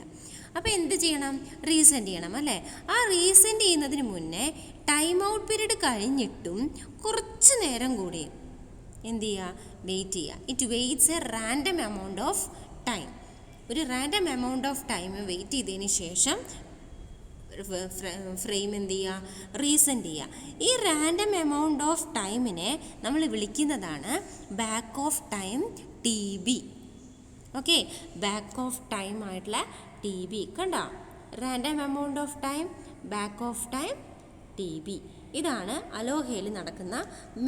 അപ്പോൾ എന്ത് ചെയ്യണം? റീസെൻഡ് ചെയ്യണം അല്ലേ? ആ റീസെൻഡ് ചെയ്യുന്നതിന് മുന്നേ ടൈം ഔട്ട് പീരീഡ് കഴിഞ്ഞിട്ടും കുറച്ച് നേരം കൂടി എന്ത് ചെയ്യുക? വെയിറ്റ് ചെയ്യുക. It waits a random amount of time. ഒരു random amount of time wait ചെയ്തതിന് ശേഷം ഫ്രെയിം എന്ത് ചെയ്യുക? റീസെൻഡ് ചെയ്യുക. ഈ റാൻഡം എമൗണ്ട് ഓഫ് ടൈമിനെ നമ്മൾ വിളിക്കുന്നതാണ് back off time TB. Okay, back off time ആയിട്ടുള്ള TB കണ്ടോ? Random amount of time, back off time TB. ഇതാണ് അലോഹയിൽ നടക്കുന്ന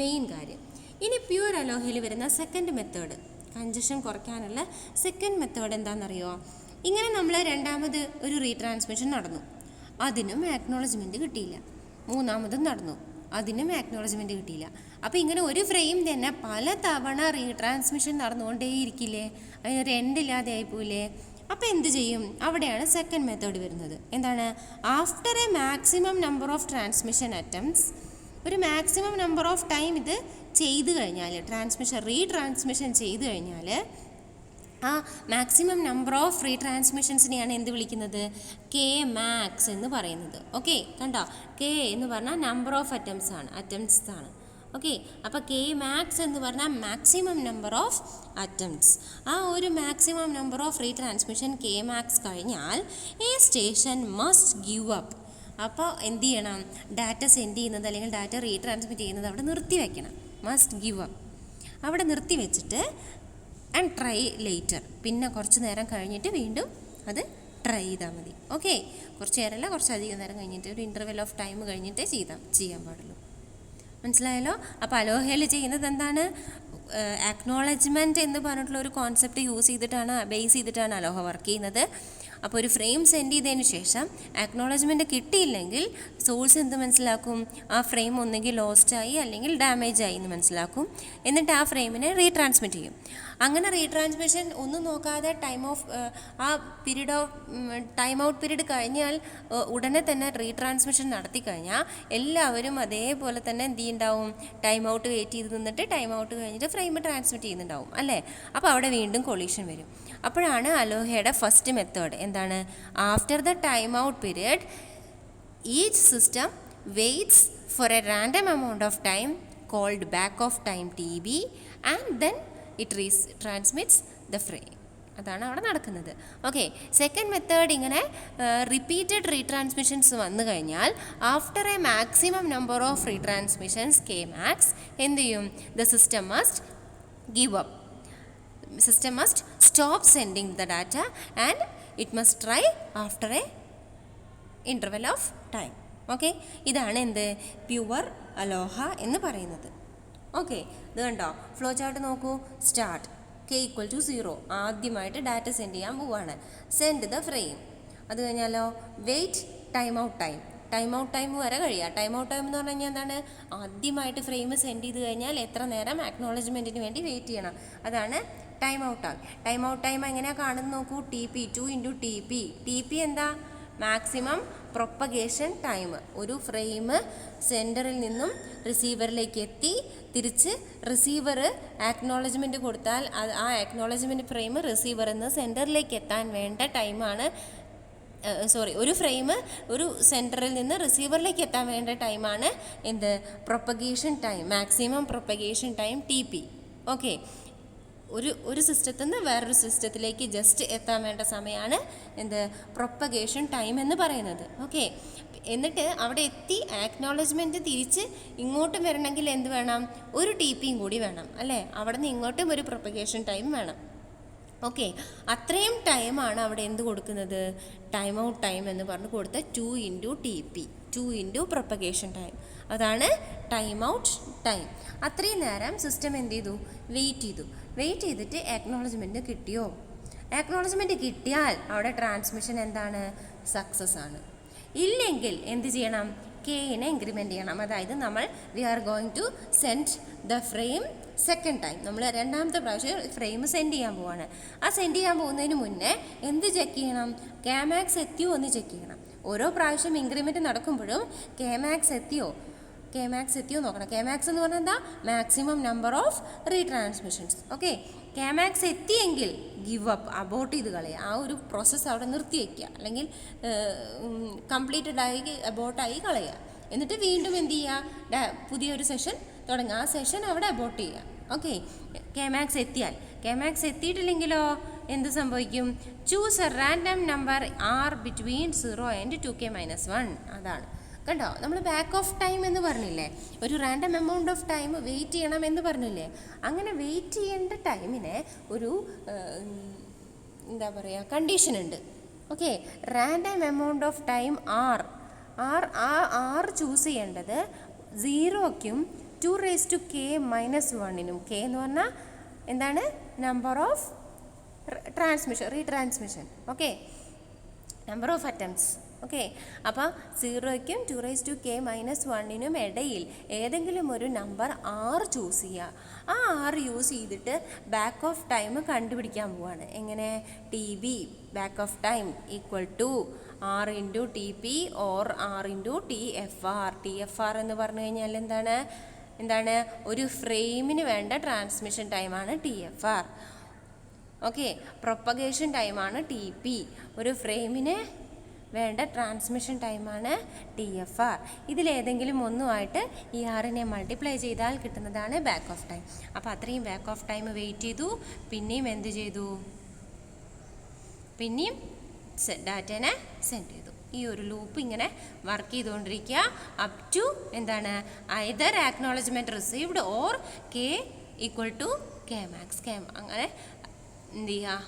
മെയിൻ കാര്യം. ഇനി പ്യുവർ അലോഹയിൽ വരുന്ന സെക്കൻഡ് മെത്തേഡ്, കൺജഷൻ കുറയ്ക്കാനുള്ള സെക്കൻഡ് മെത്തേഡ് എന്താണെന്നറിയോ? ഇങ്ങനെ നമ്മൾ രണ്ടാമത് ഒരു റീട്രാൻസ്മിഷൻ നടന്നു, അതിനും ആക്നോളജ്മെൻറ്റ് കിട്ടിയില്ല. മൂന്നാമതും നടന്നു, അതിനും ആക്നോളജ്മെൻറ്റ് കിട്ടിയില്ല. അപ്പോൾ ഇങ്ങനെ ഒരു ഫ്രെയിം തന്നെ പല തവണ റീട്രാൻസ്മിഷൻ നടന്നുകൊണ്ടേയിരിക്കില്ലേ? അതിനൊരു എൻഡില്ലാതെ ആയിപ്പോയില്ലേ? അപ്പോൾ എന്ത് ചെയ്യും? അവിടെയാണ് സെക്കൻഡ് മെത്തേഡ് വരുന്നത്. എന്താണ്? After a maximum number of transmission attempts, ഒരു മാക്സിമം നമ്പർ ഓഫ് ടൈം ഇത് ചെയ്ത് കഴിഞ്ഞാൽ, റീട്രാൻസ്മിഷൻ ചെയ്ത് കഴിഞ്ഞാൽ, ആ മാക്സിമം നമ്പർ ഓഫ് റീട്രാൻസ്മിഷൻസിനെയാണ് എന്ത് വിളിക്കുന്നത്? Kmax എന്ന് പറയുന്നത്. ഓക്കെ, കണ്ടോ? K എന്ന് പറഞ്ഞാൽ നമ്പർ ഓഫ് അറ്റംപ്റ്റ്സ് ആണ്. ഓക്കെ, അപ്പോൾ Kmax എന്ന് പറഞ്ഞാൽ മാക്സിമം നമ്പർ ഓഫ് അറ്റംപ്റ്റ്സ്. ആ ഒരു maximum number of retransmission Kmax കഴിഞ്ഞാൽ ഈ സ്റ്റേഷൻ മസ്റ്റ് ഗിവ് അപ്പ്. അപ്പോൾ എന്ത് ചെയ്യണം? ഡാറ്റ സെൻഡ് ചെയ്യുന്നത് അല്ലെങ്കിൽ ഡാറ്റ റീട്രാൻസ്മിറ്റ് ചെയ്യുന്നത് അവിടെ നിർത്തി വയ്ക്കണം. Must give up. അവിടെ നിർത്തി വെച്ചിട്ട് ആൻഡ് ട്രൈ ലേറ്റർ, പിന്നെ കുറച്ച് നേരം കഴിഞ്ഞിട്ട് വീണ്ടും അത് ട്രൈ ചെയ്താൽ മതി. ഓക്കെ, കുറച്ച് നേരമല്ല, കുറച്ചധികം നേരം കഴിഞ്ഞിട്ട്, ഒരു ഇൻ്റർവെൽ ഓഫ് ടൈം കഴിഞ്ഞിട്ടേ ചെയ്യാൻ പാടുള്ളൂ. മനസ്സിലായല്ലോ? അപ്പോൾ അലോഹയിൽ ചെയ്യുന്നത് എന്താണ്? ആക്നോളജ്മെൻറ്റ് എന്ന് പറഞ്ഞിട്ടുള്ള ഒരു കോൺസെപ്റ്റ് ബേസ് ചെയ്തിട്ടാണ് അലോഹ വർക്ക് ചെയ്യുന്നത്. അപ്പോൾ ഒരു ഫ്രെയിം സെൻഡ് ചെയ്തതിന് ശേഷം ആക്നോളജ്മെൻറ്റ് കിട്ടിയില്ലെങ്കിൽ സോഴ്സ് എന്ത് മനസ്സിലാക്കും? ആ ഫ്രെയിം ഒന്നുകിൽ ലോസ്റ്റായി അല്ലെങ്കിൽ ഡാമേജ് ആയി എന്ന് മനസ്സിലാക്കും. എന്നിട്ട് ആ ഫ്രെയിമിനെ റീട്രാൻസ്മിറ്റ് ചെയ്യും. അങ്ങനെ റീട്രാൻസ്മിഷൻ ഒന്നും നോക്കാതെ ടൈം ഔട്ട് പീരീഡ് കഴിഞ്ഞാൽ ഉടനെ തന്നെ റീട്രാൻസ്മിഷൻ നടത്തി കഴിഞ്ഞാൽ എല്ലാവരും അതേപോലെ തന്നെ എന്ത് ചെയ്യുന്നുണ്ടാവും? ടൈം ഔട്ട് വെയിറ്റ് ചെയ്ത് നിന്നിട്ട് ടൈം ഔട്ട് കഴിഞ്ഞിട്ട് ഫ്രെയിം ട്രാൻസ്മിറ്റ് ചെയ്യുന്നുണ്ടാവും അല്ലേ? അപ്പോൾ അവിടെ വീണ്ടും കൊളീഷൻ വരും. അപ്പോഴാണ് അലോഹയുടെ ഫസ്റ്റ് മെത്തേഡ് എന്താണ്? After the time out period each system waits for a random amount of time called back off time TB and then it transmits the frame. അതാണ് അവിടെ നടക്കുന്നത്. ഓക്കെ, സെക്കൻഡ് മെത്തേഡ് ഇങ്ങനെ repeated retransmissions വന്നു കഴിഞ്ഞാൽ after a maximum number of retransmissions Kmax എന്ത് ചെയ്യും? The system must give up. System must stop sending the data and it must try after a interval of time. Okay, ഇതാണ് എന്ത്? Pure അലോഹ എന്ന് പറയുന്നത്. Okay, ഇത് കണ്ടോ? ഫ്ലോ ചാർട്ട് നോക്കൂ. Start K=0, ആദ്യമായിട്ട് ഡാറ്റ സെൻഡ് ചെയ്യാൻ പോവാണ്. Send the frame. അത് കഴിഞ്ഞാലോ വെയിറ്റ് ടൈം ഔട്ട് ടൈം വരെ കഴിയുക. ടൈം ഔട്ട് ടൈം എന്ന് പറഞ്ഞു കഴിഞ്ഞാൽ എന്താണ്? ആദ്യമായിട്ട് ഫ്രെയിം സെൻഡ് ചെയ്ത് കഴിഞ്ഞാൽ എത്ര നേരം ആക്നോളജ്മെൻറ്റിന് വേണ്ടി വെയിറ്റ് ചെയ്യണം, അതാണ് ടൈം ഔട്ട് ടൈം എങ്ങനെയാണ് കാണുന്നത് നോക്കൂ. TP 2 × TP എന്താ? Maximum propagation time. ഒരു ഫ്രെയിം സെൻറ്ററിൽ നിന്നും റിസീവറിലേക്ക് എത്തി തിരിച്ച് റിസീവർ ആക്നോളജ്മെൻറ്റ് കൊടുത്താൽ ആ ആക്നോളജ്മെൻറ്റ് ഫ്രെയിം റിസീവറിൽ നിന്ന് സെൻറ്ററിലേക്ക് എത്താൻ വേണ്ട ടൈമാണ്. ഒരു ഫ്രെയിം ഒരു സെൻറ്ററിൽ നിന്ന് റിസീവറിലേക്ക് എത്താൻ വേണ്ട ടൈമാണ് എന്ത്? Propagation time, maximum propagation time TP. Okay, ഒരു സിസ്റ്റത്തിൽ നിന്ന് വേറൊരു സിസ്റ്റത്തിലേക്ക് ജസ്റ്റ് എത്താൻ വേണ്ട സമയമാണ് എന്ത്? പ്രൊപ്പഗേഷൻ ടൈം എന്ന് പറയുന്നത്. ഓക്കെ, എന്നിട്ട് അവിടെ എത്തി ആക്നോളജ്മെൻറ്റ് തിരിച്ച് ഇങ്ങോട്ടും വരണമെങ്കിൽ എന്ത് വേണം? ഒരു TPയും കൂടി വേണം അല്ലേ? അവിടെ നിന്ന് ഇങ്ങോട്ടും ഒരു പ്രൊപ്പഗേഷൻ ടൈം വേണം. ഓക്കെ, അത്രയും ടൈമാണ് അവിടെ എന്ത് കൊടുക്കുന്നത്? ടൈം ഔട്ട് ടൈം എന്ന് പറഞ്ഞ് കൊടുത്ത 2 × TP, 2 × പ്രൊപ്പഗേഷൻ ടൈം. അതാണ് ടൈം ഔട്ട് ടൈം. അത്രയും നേരം സിസ്റ്റം എന്ത് ചെയ്തു? വെയിറ്റ് ചെയ്തിട്ട് ആക്നോളജ്മെൻറ്റ് കിട്ടിയോ? ആക്നോളജ്മെൻറ്റ് കിട്ടിയാൽ അവിടെ ട്രാൻസ്മിഷൻ എന്താണ്, സക്സസ് ആണ്. ഇല്ലെങ്കിൽ എന്ത് ചെയ്യണം, കെയിനെ ഇൻക്രിമെൻറ്റ് ചെയ്യണം. അതായത് നമ്മൾ we are going to send the frame second time. നമ്മൾ രണ്ടാമത്തെ പ്രാവശ്യം ഫ്രെയിം സെൻഡ് ചെയ്യാൻ പോവാണ്. ആ സെൻഡ് ചെയ്യാൻ പോകുന്നതിന് മുന്നേ എന്ത് ചെക്ക് ചെയ്യണം, കെമാക്സ് എത്തിയോ എന്ന് ചെക്ക് ചെയ്യണം. ഓരോ പ്രാവശ്യം ഇൻക്രിമെൻറ്റ് നടക്കുമ്പോഴും കെമാക്സ് എത്തിയോ നോക്കണം. കെമാക്സ് എന്ന് പറഞ്ഞാൽ എന്താ, maximum number of retransmissions. Okay, K max എത്തിയെങ്കിൽ ഗിവ് അപ്പ്, അബോട്ട് ചെയ്ത് കളയുക. ആ ഒരു പ്രോസസ്സ് അവിടെ നിർത്തി വയ്ക്കുക, അല്ലെങ്കിൽ കംപ്ലീറ്റഡായി അബോട്ടായി കളയുക. എന്നിട്ട് വീണ്ടും എന്ത് ചെയ്യുക, പുതിയൊരു സെഷൻ തുടങ്ങുക. ആ സെഷൻ അവിടെ അബോട്ട് ചെയ്യുക. ഓക്കെ, കെമാക്സ് എത്തിയിട്ടില്ലെങ്കിലോ എന്ത് സംഭവിക്കും, choose a random number R between 0 and 2k-1. അതാണ് കണ്ടോ, നമ്മൾ ബാക്ക് ഓഫ് ടൈം എന്ന് പറഞ്ഞില്ലേ, ഒരു random amount of time wait ചെയ്യണം എന്ന് പറഞ്ഞില്ലേ. അങ്ങനെ വെയിറ്റ് ചെയ്യേണ്ട ടൈമിനെ ഒരു എന്താ പറയുക, കണ്ടീഷൻ ഉണ്ട്. Okay, random amount of time are choose ചെയ്യേണ്ടത് 0ക്കും 2k-1നും. കെ എന്ന് പറഞ്ഞാൽ എന്താണ്, number of retransmission. Okay, number of attempts. Okay, അപ്പോൾ 0ക്കും 2k-1നും ഇടയിൽ ഏതെങ്കിലും ഒരു നമ്പർ 6 ചൂസ് ചെയ്യുക. ആ 6 യൂസ് ചെയ്തിട്ട് ബാക്ക് ഓഫ് ടൈം കണ്ടുപിടിക്കാൻ പോവാണ്. എങ്ങനെ, TB back off time equal to R × TP or R × TFR. TFR എന്ന് പറഞ്ഞു കഴിഞ്ഞാൽ എന്താണ് ഒരു ഫ്രെയിമിന് വേണ്ട ട്രാൻസ്മിഷൻ ടൈമാണ് TFR. ഓക്കെ, പ്രൊപ്പഗേഷൻ ടൈമാണ് TP. ഒരു ഫ്രെയിമിന് വേണ്ട ട്രാൻസ്മിഷൻ ടൈമാണ് TFR. ഇതിലേതെങ്കിലും ഒന്നുമായിട്ട് ഈ ആറിനെ മൾട്ടിപ്ലൈ ചെയ്താൽ കിട്ടുന്നതാണ് ബാക്ക് ഓഫ് ടൈം. അപ്പോൾ അത്രയും ബാക്ക് ഓഫ് ടൈം വെയിറ്റ് ചെയ്തു. പിന്നെയും എന്ത് ചെയ്തു, പിന്നെയും ഡാറ്റേനെ സെൻഡ് ചെയ്തു. ഈ ഒരു ലൂപ്പ് ഇങ്ങനെ വർക്ക് ചെയ്തുകൊണ്ടിരിക്കുക അപ് ടു എന്താണ്, either acknowledgement received or K = Kmax. അങ്ങനെ എന്ത് ചെയ്യുക,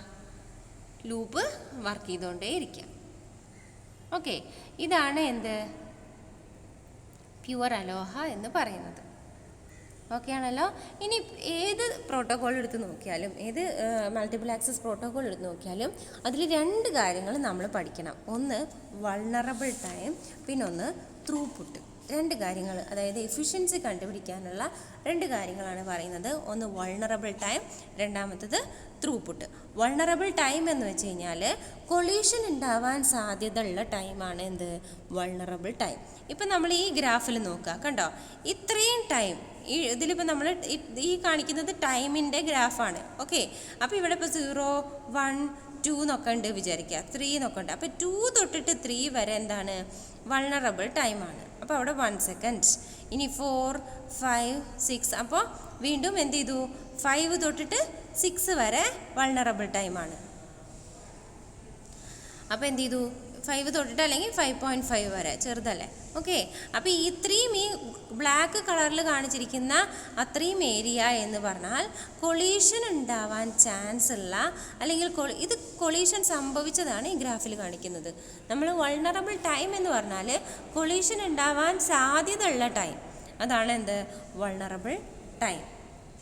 ലൂപ്പ് വർക്ക് ചെയ്തുകൊണ്ടേ ഇരിക്കുക. ഓക്കെ, ഇതാണ് എന്ത്, പ്യുവർ അലോഹ എന്ന് പറയുന്നത്. ഓക്കെ ആണല്ലോ. ഇനി ഏത് പ്രോട്ടോക്കോൾ എടുത്ത് നോക്കിയാലും, ഏത് മൾട്ടിപ്പിൾ ആക്സസ് പ്രോട്ടോക്കോൾ എടുത്ത് നോക്കിയാലും അതിൽ 2 കാര്യങ്ങൾ നമ്മൾ പഠിക്കണം. ഒന്ന് വൾണറബിൾ ടൈം, പിന്നൊന്ന് ത്രൂപുട്ട്. 2 കാര്യങ്ങൾ, അതായത് എഫിഷ്യൻസി കണ്ടുപിടിക്കാനുള്ള 2 കാര്യങ്ങളാണ് പറയുന്നത്. ഒന്ന് വൾണറബിൾ ടൈം, രണ്ടാമത്തത് ത്രൂപുട്ട്. വൾണറബിൾ ടൈം എന്ന് വെച്ച് കഴിഞ്ഞാൽ കൊളീഷൻ ഉണ്ടാവാൻ സാധ്യത ഉള്ള ടൈമാണ് എന്ത്, വൾണറബിൾ ടൈം. ഇപ്പം നമ്മൾ ഈ ഗ്രാഫിൽ നോക്കുക, കണ്ടോ, ഇത്രയും ടൈം ഇതിലിപ്പോൾ നമ്മൾ ഈ കാണിക്കുന്നത് ടൈമിൻ്റെ ഗ്രാഫാണ്. ഓക്കെ, അപ്പോൾ ഇവിടെ ഇപ്പോൾ 0, 1, 2 എന്നൊക്കെ ഉണ്ട് വിചാരിക്കുക, 3 എന്നൊക്കെ ഉണ്ട്. അപ്പോൾ 2 തൊട്ടിട്ട് 3 വരെ എന്താണ്, വൾണറബിൾ ടൈമാണ്. അപ്പോൾ അവിടെ 1 സെക്കൻഡ്. ഇനി 4, 5, 6. അപ്പോൾ വീണ്ടും എന്ത് ചെയ്തു, 5 തൊട്ടിട്ട് 6 വരെ വൾണറബിൾ ടൈമാണ്. അപ്പോൾ എന്ത് ചെയ്തു, 5 തൊട്ടിട്ട് അല്ലെങ്കിൽ 5.5 വരെ, ചെറുതല്ലേ. ഓക്കെ, അപ്പോൾ ഇത്രയും ഈ ബ്ലാക്ക് കളറിൽ കാണിച്ചിരിക്കുന്ന അത്രയും ഏരിയ എന്ന് പറഞ്ഞാൽ കൊളീഷൻ ഉണ്ടാവാൻ ചാൻസ് ഉള്ള, അല്ലെങ്കിൽ ഇത് കൊളീഷൻ സംഭവിച്ചതാണ് ഈ ഗ്രാഫിൽ കാണിക്കുന്നത്. നമ്മൾ വൾണറബിൾ ടൈം എന്ന് പറഞ്ഞാൽ കൊളീഷൻ ഉണ്ടാവാൻ സാധ്യതയുള്ള ടൈം, അതാണ് എന്ത്, വൾണറബിൾ ടൈം.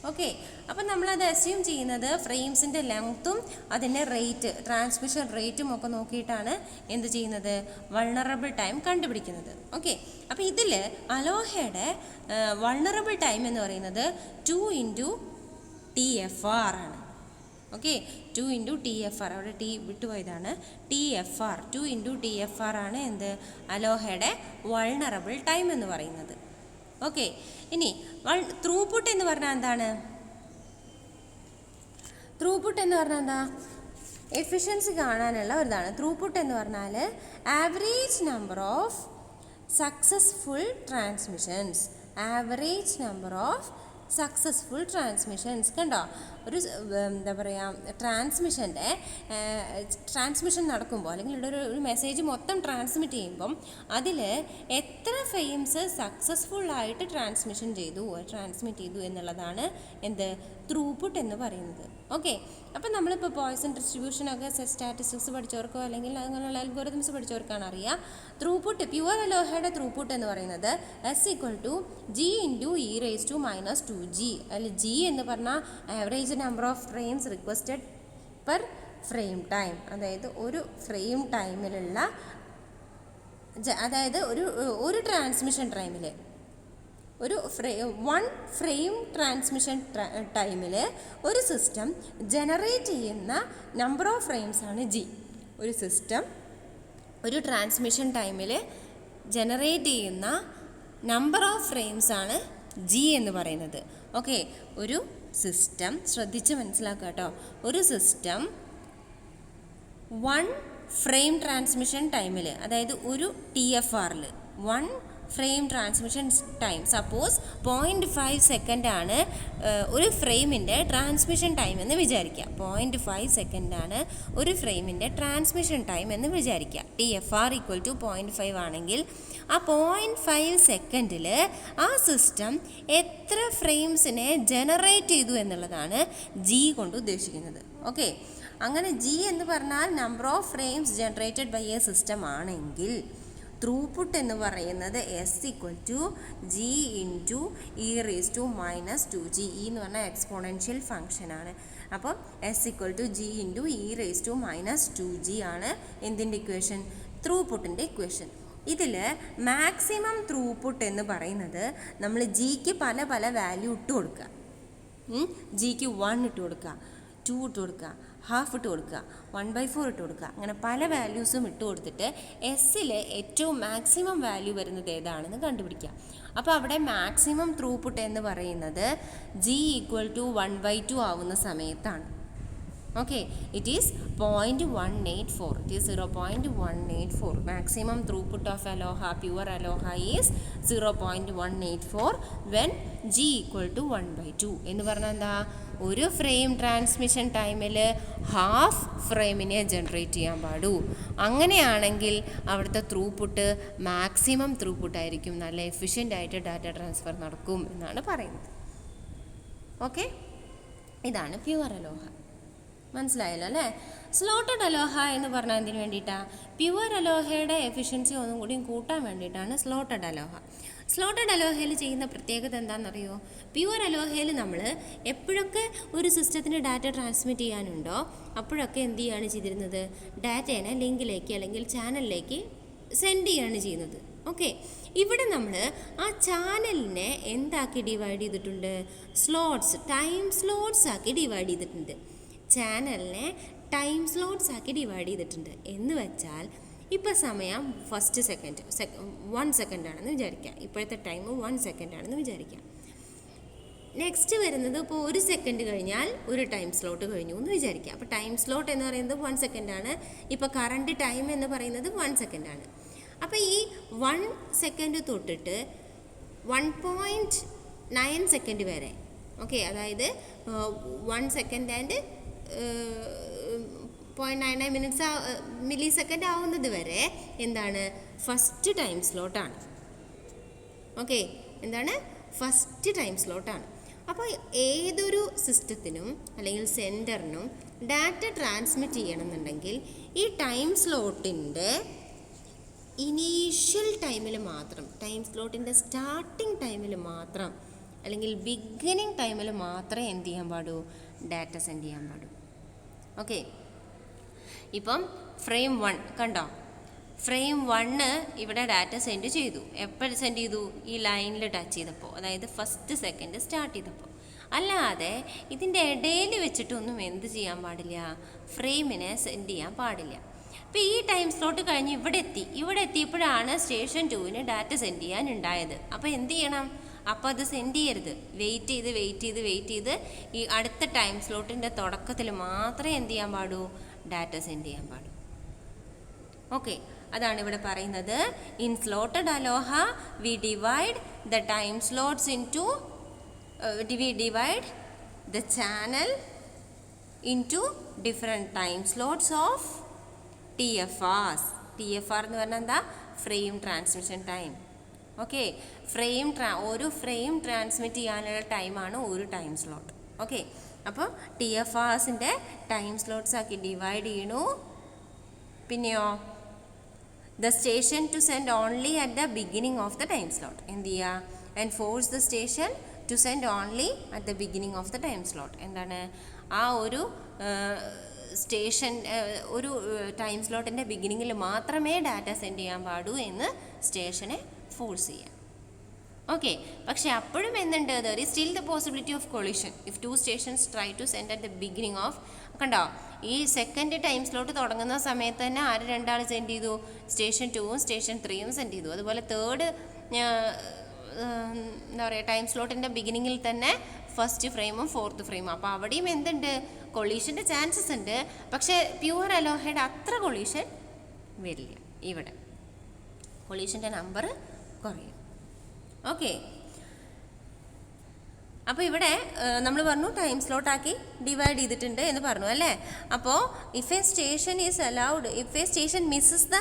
ഓക്കെ, അപ്പം നമ്മളത് അസ്യൂം ചെയ്യുന്നത് ഫ്രെയിംസിൻ്റെ ലെങ്ത്തും അതിൻ്റെ റേറ്റ്, ട്രാൻസ്മിഷൻ റേറ്റും ഒക്കെ നോക്കിയിട്ടാണ് എന്ത് ചെയ്യുന്നത്, വൾണറബിൾ ടൈം കണ്ടുപിടിക്കുന്നത്. ഓക്കെ, അപ്പോൾ ഇതിൽ അലോഹയുടെ വൾണറബിൾ ടൈം എന്ന് പറയുന്നത് 2 × TFR ആണ്. ഓക്കെ, 2 × TFR, അവിടെ T വിട്ടുപോയതാണ്, TFR, 2 × TFR ആണ് എന്ത്, അലോഹയുടെ വൾണറബിൾ ടൈം എന്ന് പറയുന്നത്. ഓക്കെ, ഇനി ത്രൂപുട്ട് എന്ന് പറഞ്ഞാൽ എന്താണ്, ത്രൂപുട്ട് എന്ന് പറഞ്ഞാൽ എന്താ, എഫിഷ്യൻസി കാണാനുള്ള ഒരിതാണ്. ത്രൂപുട്ട് എന്ന് പറഞ്ഞാൽ average number of successful transmissions, average number of successful transmissions. കണ്ടോ, ഒരു എന്താ പറയുക, ട്രാൻസ്മിഷൻ നടക്കുമ്പോൾ, അല്ലെങ്കിൽ ഇവിടെ ഒരു മെസ്സേജ് മൊത്തം ട്രാൻസ്മിറ്റ് ചെയ്യുമ്പം അതിൽ എത്ര ഫ്രെയിംസ് സക്സസ്ഫുള്ളായിട്ട് ട്രാൻസ്മിറ്റ് ചെയ്തു എന്നുള്ളതാണ് എന്ത്, ത്രൂപുട്ട് എന്ന് പറയുന്നത്. ഓക്കെ, അപ്പം നമ്മളിപ്പോൾ പോയ്സൺ ഡിസ്ട്രിബ്യൂഷനൊക്കെ സ്റ്റാറ്റിസ്റ്റിക്സ് പഠിച്ചവർക്കോ അല്ലെങ്കിൽ അങ്ങനെയുള്ള അൽഗോരിതംസ് പഠിച്ചവർക്കാണ് അറിയാം. ത്രൂപുട്ട്, പ്യുവർ അലോഹയുടെ ത്രൂപുട്ട് എന്ന് പറയുന്നത് S = G × e⁻²g. അതിൽ G എന്ന് പറഞ്ഞാൽ average number of frames requested per frame time, അതായത് ഒരു ഫ്രെയിം ടൈമിലുള്ള അതായത് ഒരു ട്രാൻസ്മിഷൻ ടൈമിൽ വൺ ഫ്രെയിം ട്രാൻസ്മിഷൻ ടൈമിൽ ഒരു സിസ്റ്റം ജനറേറ്റ് ചെയ്യുന്ന നമ്പർ ഓഫ് ഫ്രെയിംസ് ആണ് ജി. ഒരു സിസ്റ്റം ഒരു ട്രാൻസ്മിഷൻ ടൈമിൽ ജനറേറ്റ് ചെയ്യുന്ന നമ്പർ ഓഫ് ഫ്രെയിംസ് ആണ് ജി എന്ന് പറയുന്നത്. ഓക്കെ, ഒരു സിസ്റ്റം ശ്രദ്ധിച്ച് മനസ്സിലാക്കുക കേട്ടോ. ഒരു സിസ്റ്റം വൺ ഫ്രെയിം ട്രാൻസ്മിഷൻ ടൈമിൽ, അതായത് ഒരു TFRൽ one frame transmission time, suppose 0.5 സെക്കൻഡാണ് ഒരു ഫ്രെയിമിൻ്റെ ട്രാൻസ്മിഷൻ ടൈം എന്ന് വിചാരിക്കുക. 0.5 സെക്കൻഡാണ് ഒരു ഫ്രെയിമിൻ്റെ ട്രാൻസ്മിഷൻ ടൈം എന്ന് വിചാരിക്കുക. TFR = 0.5 ആണെങ്കിൽ ആ 0.5 സെക്കൻഡിൽ ആ സിസ്റ്റം എത്ര ഫ്രെയിംസിനെ ജനറേറ്റ് ചെയ്തു എന്നുള്ളതാണ് ജി കൊണ്ട് ഉദ്ദേശിക്കുന്നത്. ഓക്കെ, അങ്ങനെ ജി എന്ന് പറഞ്ഞാൽ number of frames generated by a system ആണെങ്കിൽ ത്രൂപുട്ട് എന്ന് പറയുന്നത് S = G × e⁻²g. എന്ന് പറഞ്ഞാൽ എക്സ്പോണൻഷ്യൽ ഫംഗ്ഷനാണ്. അപ്പോൾ S = G × e⁻²g ആണ് എന്തിൻ്റെ ഇക്വേഷൻ? ത്രൂപുട്ടിൻ്റെ ഇക്വേഷൻ. ഇതിൽ മാക്സിമം ത്രൂപുട്ട് എന്ന് പറയുന്നത് നമ്മൾ ജിക്ക് പല പല വാല്യൂ ഇട്ട് കൊടുക്കുക. ജിക്ക് 1 ഇട്ട് കൊടുക്കുക, 2 ഇട്ട് കൊടുക്കുക, ഹാഫ് ഇട്ട് കൊടുക്കുക, 1/4 ഇട്ട് കൊടുക്കുക. അങ്ങനെ പല വാല്യൂസും ഇട്ട് കൊടുത്തിട്ട് എസ്സിൽ ഏറ്റവും മാക്സിമം വാല്യൂ വരുന്നത് ഏതാണെന്ന് കണ്ടുപിടിക്കുക. അപ്പോൾ അവിടെ മാക്സിമം ത്രൂപുട്ട് എന്ന് പറയുന്നത് G = 1/2 ആവുന്ന സമയത്താണ്. Okay, it is 0.184. It is 0.184. Maximum throughput of aloha, pure aloha is 0.184 when G = 1/2. എന്ന് പറഞ്ഞാൽ എന്താ? ഒരു ഫ്രെയിം ട്രാൻസ്മിഷൻ ടൈമിൽ ഹാഫ് ഫ്രെയിമിനെ ജനറേറ്റ് ചെയ്യാൻ പാടൂ. അങ്ങനെയാണെങ്കിൽ അവിടുത്തെ ത്രൂപുട്ട് മാക്സിമം ത്രൂപുട്ടായിരിക്കും, നല്ല എഫിഷ്യൻ്റ് ആയിട്ട് ഡാറ്റ ട്രാൻസ്ഫർ നടക്കും എന്നാണ് പറയുന്നത്. ഓക്കെ, ഇതാണ് പ്യുവർ അലോഹ. മനസ്സിലായല്ലോ അല്ലേ? സ്ലോട്ടഡ് അലോഹ എന്ന് പറഞ്ഞാൽ എന്തിനു വേണ്ടിയിട്ടാണ്? പ്യുവർ അലോഹയുടെ എഫിഷ്യൻസി ഒന്നും കൂടി കൂട്ടാൻ വേണ്ടിയിട്ടാണ് സ്ലോട്ടഡ് അലോഹ. സ്ലോട്ടഡ് അലോഹയിൽ ചെയ്യുന്ന പ്രത്യേകത എന്താണെന്നറിയോ? പ്യുവർ അലോഹയിൽ നമ്മൾ എപ്പോഴൊക്കെ ഒരു സിസ്റ്റത്തിന് ഡാറ്റ ട്രാൻസ്മിറ്റ് ചെയ്യാനുണ്ടോ അപ്പോഴൊക്കെ എന്ത് ചെയ്യാണ് ചെയ്തിരുന്നത്? ഡാറ്റേനെ ലിങ്കിലേക്ക് അല്ലെങ്കിൽ ചാനലിലേക്ക് സെൻഡ് ചെയ്യാണ് ചെയ്യുന്നത്. ഓക്കെ, ഇവിടെ നമ്മൾ ആ ചാനലിനെ എന്താക്കി ഡിവൈഡ് ചെയ്തിട്ടുണ്ട്? സ്ലോട്ട്സ്, ടൈം സ്ലോട്ട്സ് ആക്കി ഡിവൈഡ് ചെയ്തിട്ടുണ്ട്. ചാനലിനെ ടൈം സ്ലോട്ട്സ് ആക്കി ഡിവൈഡ് ചെയ്തിട്ടുണ്ട്. എന്ന് വെച്ചാൽ ഇപ്പോൾ സമയം 1 സെക്കൻഡാണെന്ന് വിചാരിക്കുക. ഇപ്പോഴത്തെ ടൈം 1 സെക്കൻഡാണെന്ന് വിചാരിക്കുക. നെക്സ്റ്റ് വരുന്നത് ഇപ്പോൾ 1 സെക്കൻഡ് കഴിഞ്ഞാൽ ഒരു ടൈം സ്ലോട്ട് കഴിഞ്ഞു എന്ന് വിചാരിക്കുക. അപ്പോൾ ടൈം സ്ലോട്ട് എന്ന് പറയുന്നത് 1 സെക്കൻഡാണ്. ഇപ്പോൾ കറണ്ട് ടൈം എന്ന് പറയുന്നത് 1 സെക്കൻഡാണ്. അപ്പോൾ ഈ 1 സെക്കൻഡ് തൊട്ടിട്ട് 1.9 സെക്കൻഡ് വരെ, ഓക്കെ, അതായത് 1 second and 0.99 minutes millisecond ആവുന്നത് വരെ എന്താണ്? ഫസ്റ്റ് ടൈം സ്ലോട്ടാണ്. ഓക്കെ, എന്താണ്? ഫസ്റ്റ് ടൈം സ്ലോട്ടാണ്. അപ്പോൾ ഏതൊരു സിസ്റ്റത്തിനും അല്ലെങ്കിൽ സെൻറ്ററിനും ഡാറ്റ ട്രാൻസ്മിറ്റ് ചെയ്യണമെന്നുണ്ടെങ്കിൽ ഈ ടൈം സ്ലോട്ടിൻ്റെ ഇനീഷ്യൽ ടൈമിൽ മാത്രം, ടൈം സ്ലോട്ടിൻ്റെ സ്റ്റാർട്ടിംഗ് ടൈമിൽ മാത്രം അല്ലെങ്കിൽ ബിഗിനിങ് ടൈമിൽ മാത്രമേ എന്ത് ചെയ്യാൻ പാടൂ? ഡാറ്റ സെൻഡ് ചെയ്യാൻ പാടൂ. ഓക്കെ, ഇപ്പം ഫ്രെയിം 1 കണ്ടോ? ഫ്രെയിം 1 ഇവിടെ ഡാറ്റ സെൻഡ് ചെയ്തു. എപ്പോൾ സെൻഡ് ചെയ്തു? ഈ ലൈനിൽ ടച്ച് ചെയ്തപ്പോൾ, അതായത് 1 സെക്കൻഡ് സ്റ്റാർട്ട് ചെയ്തപ്പോൾ. അല്ലാതെ ഇതിൻ്റെ ഇടയിൽ വെച്ചിട്ടൊന്നും എന്ത് ചെയ്യാൻ പാടില്ല? ഫ്രെയിമിനെ സെൻഡ് ചെയ്യാൻ പാടില്ല. അപ്പോൾ ഈ ടൈം സ്ലോട്ട് കഴിഞ്ഞ് ഇവിടെ എത്തിയപ്പോഴാണ് സ്റ്റേഷൻ 2-ന് ഡാറ്റ സെൻഡ് ചെയ്യാനുണ്ടായത്. അപ്പോൾ എന്ത് ചെയ്യണം? അപ്പോൾ അത് സെൻഡ് ചെയ്യരുത്. വെയിറ്റ് ചെയ്ത് ഈ അടുത്ത ടൈം സ്ലോട്ടിൻ്റെ തുടക്കത്തിൽ മാത്രമേ എന്ത് ചെയ്യാൻ പാടൂ? ഡാറ്റ സെൻഡ് ചെയ്യാൻ പാടൂ. ഓക്കെ, അതാണ് ഇവിടെ പറയുന്നത്. In slotted ALOHA we divide the time slots into we divide the channel into different time slots of TFRs. TFR എന്ന് പറഞ്ഞാൽ എന്താ? Frame transmission time. ഓക്കെ, ഒരു ഫ്രെയിം ട്രാൻസ്മിറ്റ് ചെയ്യാനുള്ള ടൈമാണ് ഒരു ടൈം സ്ലോട്ട്. ഓക്കെ, അപ്പോൾ TFRസിൻ്റെ ടൈം സ്ലോട്ട്സ് ആക്കി ഡിവൈഡ് ചെയ്യണു. പിന്നെയോ the station to send only at the beginning of the time slot. എന്ത് ചെയ്യുക? And force the station to send only at the beginning of the time slot. എന്താണ്? ആ ഒരു സ്റ്റേഷൻ ഒരു ടൈം സ്ലോട്ടിൻ്റെ ബിഗിനിങ്ങിൽ മാത്രമേ ഡാറ്റ സെൻഡ് ചെയ്യാൻ പാടൂ എന്ന് സ്റ്റേഷനെ ഫോഴ്സ് ചെയ്യാം. ഓക്കെ, പക്ഷേ അപ്പോഴും എന്തുണ്ട്, there is still the possibility of collision if two stations try to send at the beginning of. കണ്ടോ, ഈ സെക്കൻഡ് ടൈം സ്ലോട്ട് തുടങ്ങുന്ന സമയത്ത് തന്നെ ആര് രണ്ടാൾ സെൻഡ് ചെയ്തു, സ്റ്റേഷൻ 2ഉം സ്റ്റേഷൻ 3ഉം സെൻഡ് ചെയ്തു. അതുപോലെ തേർഡ് എന്താ പറയുക, ടൈം സ്ലോട്ടിൻ്റെ ബിഗിനിങ്ങിൽ തന്നെ ഫസ്റ്റ് ഫ്രെയിമും ഫോർത്ത് ഫ്രെയിമും. അപ്പോൾ അവിടെയും എന്തുണ്ട്, കൊളീഷൻ്റെ ചാൻസസ് ഉണ്ട്. പക്ഷേ പ്യുവർ അലോഹയുടെ അത്ര കൊളീഷൻ വരില്ല. ഇവിടെ കൊളീഷൻ്റെ നമ്പർ കുറയും. ഓക്കെ, അപ്പോൾ ഇവിടെ നമ്മൾ പറഞ്ഞു ടൈം സ്ലോട്ടാക്കി ഡിവൈഡ് ചെയ്തിട്ടുണ്ട് എന്ന് പറഞ്ഞു അല്ലേ. അപ്പോൾ if a station is allowed, if a station misses the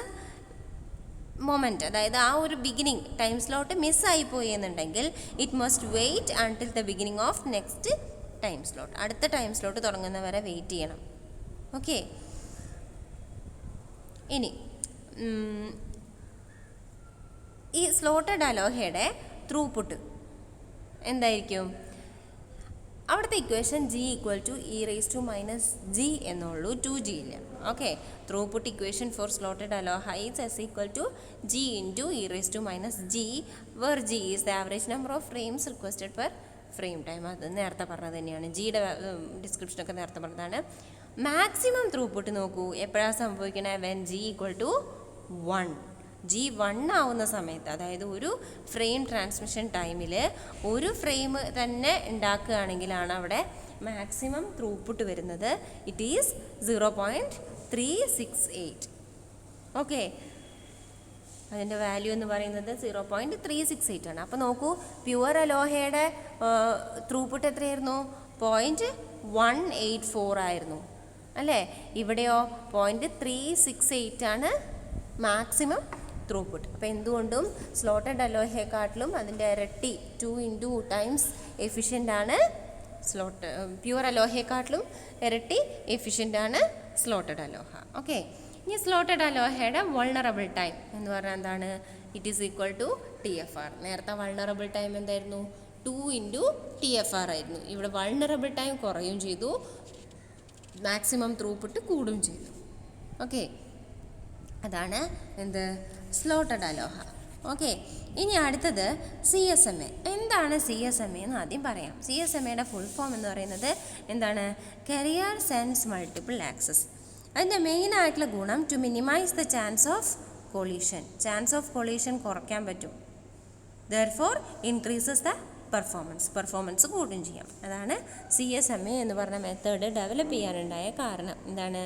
moment, അതായത് ആ ഒരു ബിഗിനിങ് ടൈം സ്ലോട്ട് മിസ്സായിപ്പോയി എന്നുണ്ടെങ്കിൽ it must wait until the beginning of next time slot. അടുത്ത ടൈം സ്ലോട്ട് തുടങ്ങുന്നവരെ വെയിറ്റ് ചെയ്യണം. ഓക്കെ, ഇനി ഈ സ്ലോട്ടഡ് അലോഹയുടെ ത്രൂപുട്ട് എന്തായിരിക്കും? അവിടുത്തെ ഇക്വേഷൻ g (e⁻⁻g) എന്നുള്ളൂ, 2g ഇല്ല. Okay, throughput equation for slotted ALOHA is s = g × e⁻⁻g, where g is the average number of frames requested per frame time. അത് നേരത്തെ പറഞ്ഞത് തന്നെയാണ്, ജിയുടെ ഡിസ്ക്രിപ്ഷനൊക്കെ നേരത്തെ പറഞ്ഞതാണ്. മാക്സിമം ത്രൂപുട്ട് നോക്കൂ എപ്പോഴാണ് സംഭവിക്കണേ, വെൻ g = 1. g 1 ആവുന്ന സമയത്ത്, അതായത് ഒരു ഫ്രെയിം ട്രാൻസ്മിഷൻ ടൈമിൽ ഒരു ഫ്രെയിം തന്നെ ഉണ്ടാക്കുകയാണെങ്കിലാണ് അവിടെ മാക്സിമം ത്രൂപുട്ട് വരുന്നത്. It is 0.368. ഓക്കെ, അതിൻ്റെ വാല്യൂ എന്ന് പറയുന്നത് 0.368 ആണ്. അപ്പോൾ നോക്കൂ, പ്യുവർ അലോഹയുടെ ത്രൂപുട്ട് എത്രയായിരുന്നു? 0.184 ആയിരുന്നു അല്ലേ. ഇവിടെയോ 0.368 ആണ് മാക്സിമം ത്രൂപുട്ട്. അപ്പോൾ എന്തുകൊണ്ടും സ്ലോട്ടഡ് അലോഹയെക്കാട്ടിലും അതിൻ്റെ ഇരട്ടി 2 ടൈംസ് എഫിഷ്യൻ്റ് ആണ് പ്യുവർ അലോഹയെക്കാട്ടിലും ഇരട്ടി എഫിഷ്യൻ്റ് ആണ് സ്ലോട്ടഡ് അലോഹ. ഓക്കെ, ഇനി സ്ലോട്ടഡ് അലോഹയുടെ വൾണറബിൾ ടൈം എന്ന് പറഞ്ഞാൽ എന്താണ്? It is equal to TFR. നേരത്തെ വൾണറബിൾ ടൈം എന്തായിരുന്നു? 2 × TFR ആയിരുന്നു. ഇവിടെ വൾണറബിൾ ടൈം കുറയും ചെയ്തു, മാക്സിമം ത്രൂപുട്ട് കൂടും ചെയ്തു. ഓക്കെ, അതാണ് എന്ത്? Slotted ALOHA. ഓക്കെ, ഇനി അടുത്തത് CSMA. എന്താണ് CSMA എന്ന് ആദ്യം പറയാം. CSMAയുടെ ഫുൾ ഫോം എന്ന് പറയുന്നത് എന്താണ്? Carrier sense multiple access. അതിൻ്റെ മെയിനായിട്ടുള്ള ഗുണം to minimize the chance of collision. Chance of collision കുറയ്ക്കാൻ പറ്റും. ദെർഫോർ ഇൻക്രീസസ് ദ പെർഫോമൻസ് കൂടുകയും ചെയ്യാം. അതാണ് CSMA എന്ന് പറഞ്ഞ മെത്തേഡ് ഡെവലപ്പ് ചെയ്യാനുണ്ടായ കാരണം. എന്താണ്?